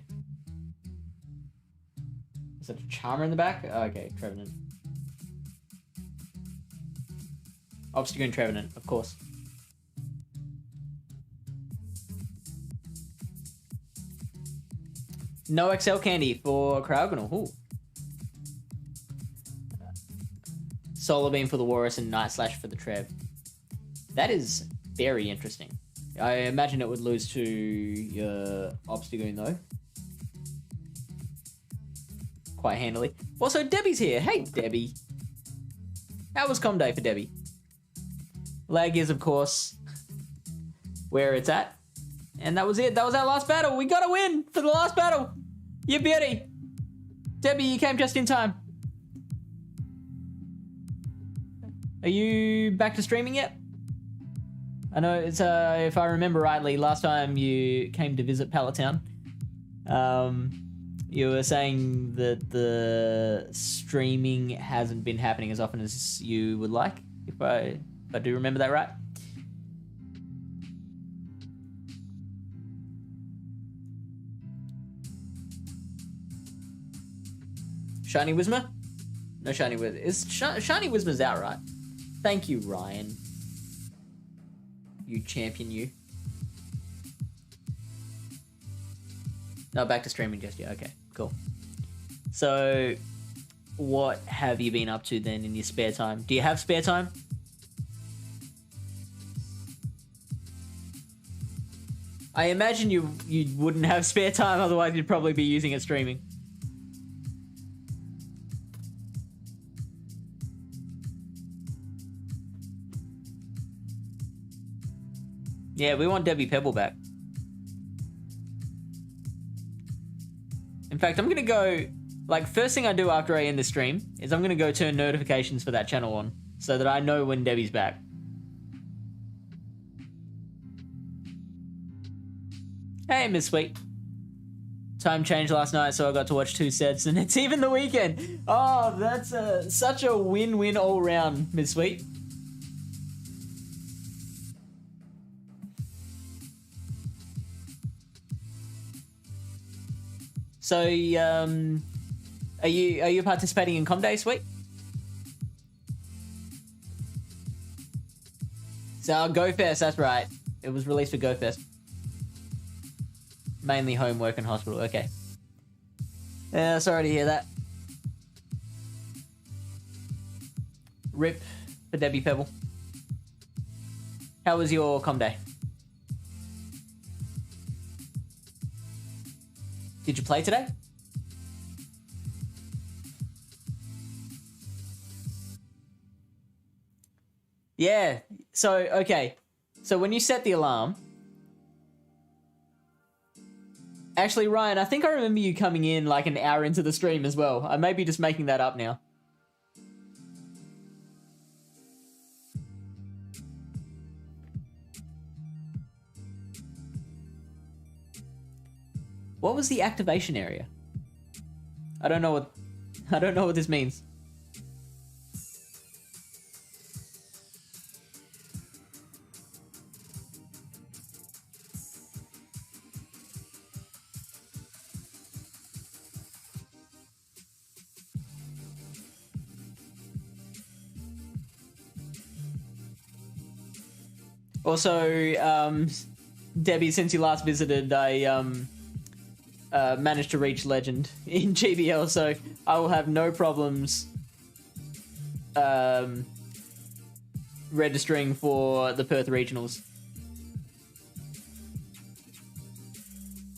Is that a Charmer in the back? Oh, okay, Trevenant. Obstacle and Trevenant, of course. No XL candy for Cryogonal. Ooh. Solar Beam for the Walrus and Night Slash for the Trev. That is very interesting. I imagine it would lose to your Obstagoon though. Quite handily. Also, Debbie's here. Hey, Debbie. How was Com Day for Debbie? Lag is, of course, where it's at. And that was it. That was our last battle. We got a win for the last battle. You beauty. Debbie, you came just in time. Are you back to streaming yet? I know it's, if I remember rightly, last time you came to visit Pallet Town, you were saying that the streaming hasn't been happening as often as you would like, if I do remember that right. Shiny Whismer? No Shiny Whismer. Shiny Whismer's out, right? Thank you, Ryan. You champion, you. Not back to streaming just yet. Okay, cool. So, what have you been up to then in your spare time? Do you have spare time? I imagine you wouldn't have spare time, otherwise you'd probably be using it streaming. Yeah, we want Debbie Pebble back. In fact, I'm going to go... Like, first thing I do after I end the stream is I'm going to go turn notifications for that channel on so that I know when Debbie's back. Hey, Miss Sweet. Time changed last night, so I got to watch 2 sets, and it's even the weekend. Oh, that's such a win-win all round, Miss Sweet. So, are you participating in Com Day, Sweet? So, GoFest, that's right. It was released for GoFest. Mainly homework and hospital, okay. Yeah, sorry to hear that. RIP for Debbie Pebble. How was your Com Day? Did you play today? Yeah, so, okay. So when you set the alarm... Actually, Ryan, I think I remember you coming in like an hour into the stream as well. I may be just making that up now. What was the activation area? I don't know what this means. Also, Debbie, since you last visited, I managed to reach Legend in GBL, so I will have no problems registering for the Perth Regionals.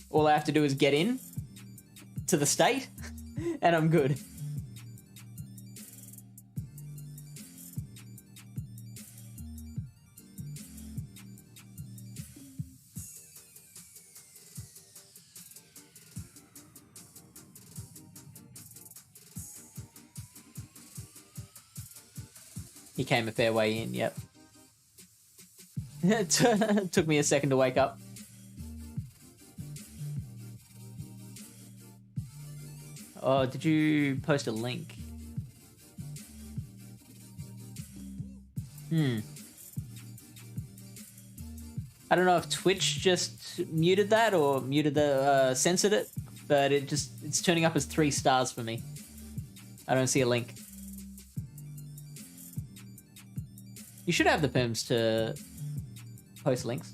All I have to do is get in to the state, and I'm good. He came a fair way in, yep. It took me a second to wake up. Oh, did you post a link? I don't know if Twitch just muted that or muted the censored it, but it's turning up as 3 stars for me. I don't see a link. You should have the perms to post links.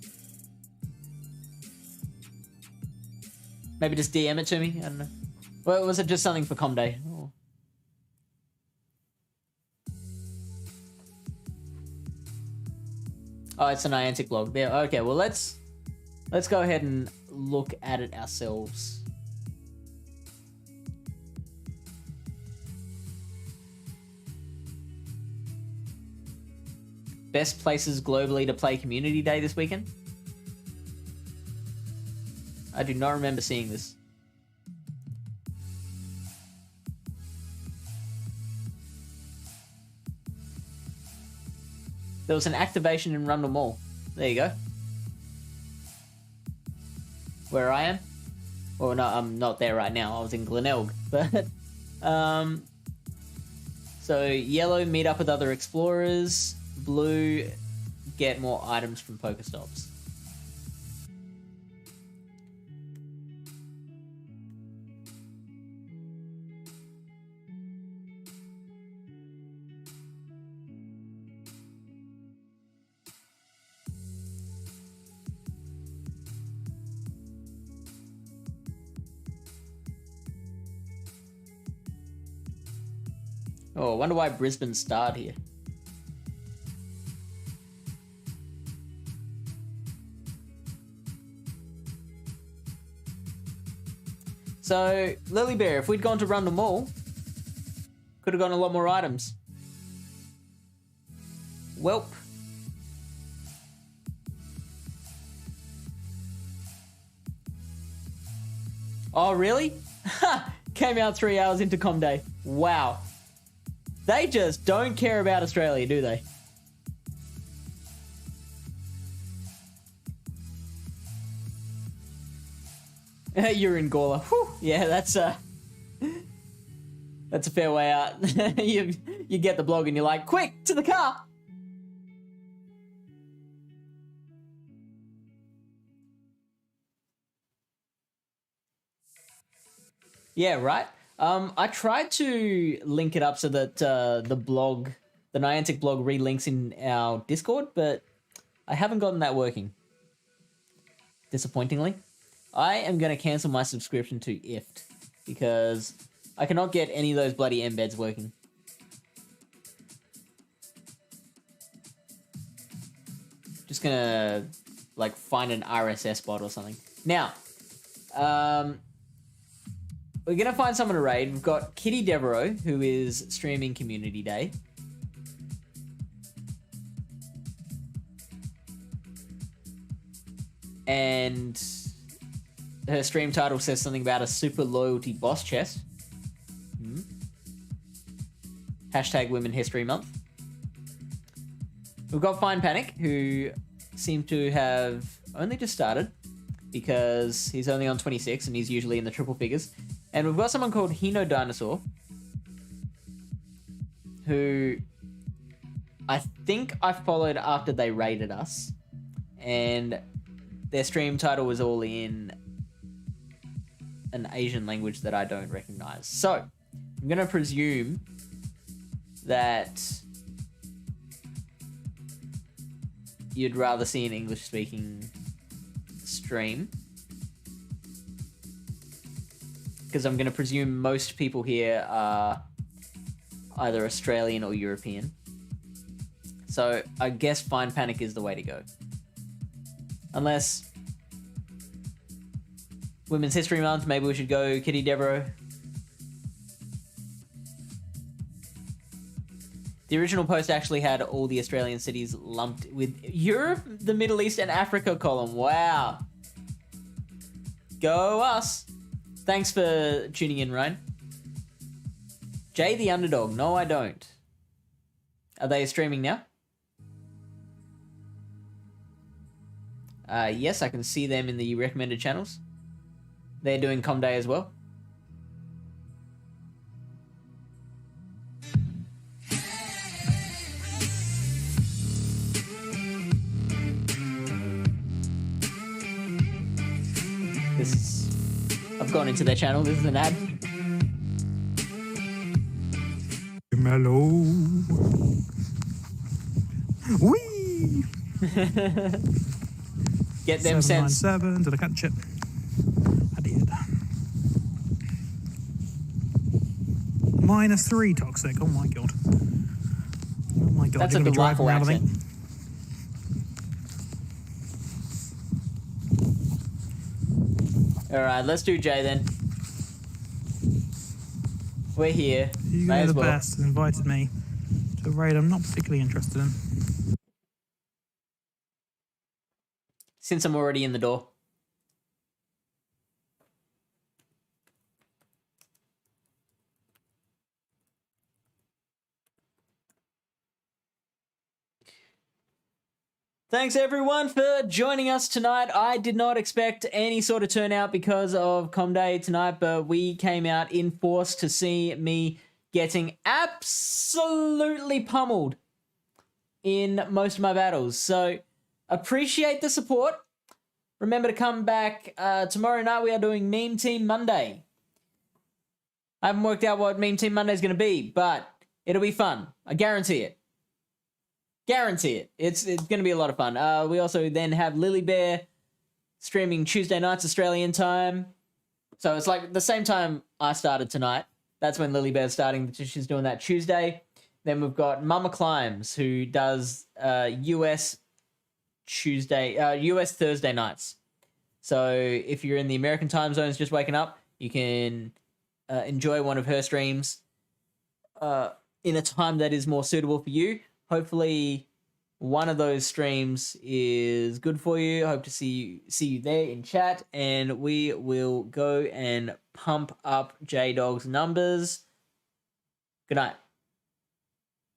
Maybe just DM it to me. I don't know. Well, was it just something for Com Day? Oh, it's a Niantic blog. There. Okay, well let's go ahead and look at it ourselves. Best places globally to play Community Day this weekend? I do not remember seeing this. There was an activation in Rundle Mall. There you go. Where I am? Well, no, I'm not there right now. I was in Glenelg. But, so, yellow, meet up with other explorers. Blue, get more items from Pokestops. Oh, I wonder why Brisbane starred here. So, Lily Bear, if we'd gone to Rundle Mall, could have gotten a lot more items. Welp. Oh, really? Ha! Came out 3 hours into Com Day. Wow. They just don't care about Australia, do they? You're in Gawler. Whew. Yeah, that's a fair way out. you get the blog and you're like, quick, to the car! Yeah, right? I tried to link it up so that the blog, the Niantic blog, relinks in our Discord, but I haven't gotten that working. Disappointingly. I am going to cancel my subscription to IFT because I cannot get any of those bloody embeds working. Just going to, like, find an RSS bot or something. Now, we're going to find someone to raid. We've got Kitty Devereaux, who is streaming Community Day. And her stream title says something about a super loyalty boss chest. Hashtag Women History Month. We've got Fine Panic, who seem to have only just started because he's only on 26 and he's usually in the triple figures. And we've got someone called Hino Dinosaur, who I think I followed after they raided us. And their stream title was all in an Asian language that I don't recognize. So, I'm going to presume that you'd rather see an English-speaking stream. Because I'm going to presume most people here are either Australian or European. So, I guess Fine Panic is the way to go. Unless Women's History Month, maybe we should go Kitty Devereaux. The original post actually had all the Australian cities lumped with Europe, the Middle East, and Africa column. Wow. Go us. Thanks for tuning in, Ryan. Jay the Underdog. No, I don't. Are they streaming now? Yes, I can see them in the recommended channels. They're doing Com Day as well. I've gone into their channel. This is an ad. Mellow. Whee! Get them sense. 797. Did I catch it? I did. -3 toxic. Oh my god. Oh my god. That's You're a gonna be driving delightful around, I accent. think. Alright, let's do Jay then. We're here. You May guys as are the well. best. Invited me to a raid I'm not particularly interested in. Since I'm already in the door. Thanks everyone for joining us tonight. I did not expect any sort of turnout because of Com Day tonight, but we came out in force to see me getting absolutely pummeled in most of my battles. So appreciate the support. Remember to come back tomorrow night. We are doing Meme Team Monday. I haven't worked out what Meme Team Monday is going to be, but it'll be fun. I guarantee it. Guarantee it. It's going to be a lot of fun. We also then have Lily Bear streaming Tuesday nights Australian time. So it's like the same time I started tonight. That's when Lily Bear's starting. She's doing that Tuesday. Then we've got Mama Climbs, who does US Thursday nights. So if you're in the American time zones just waking up, you can enjoy one of her streams in a time that is more suitable for you. Hopefully one of those streams is good for you. Hope to see you there in chat, and we will go and pump up J-Dog's numbers. Good night.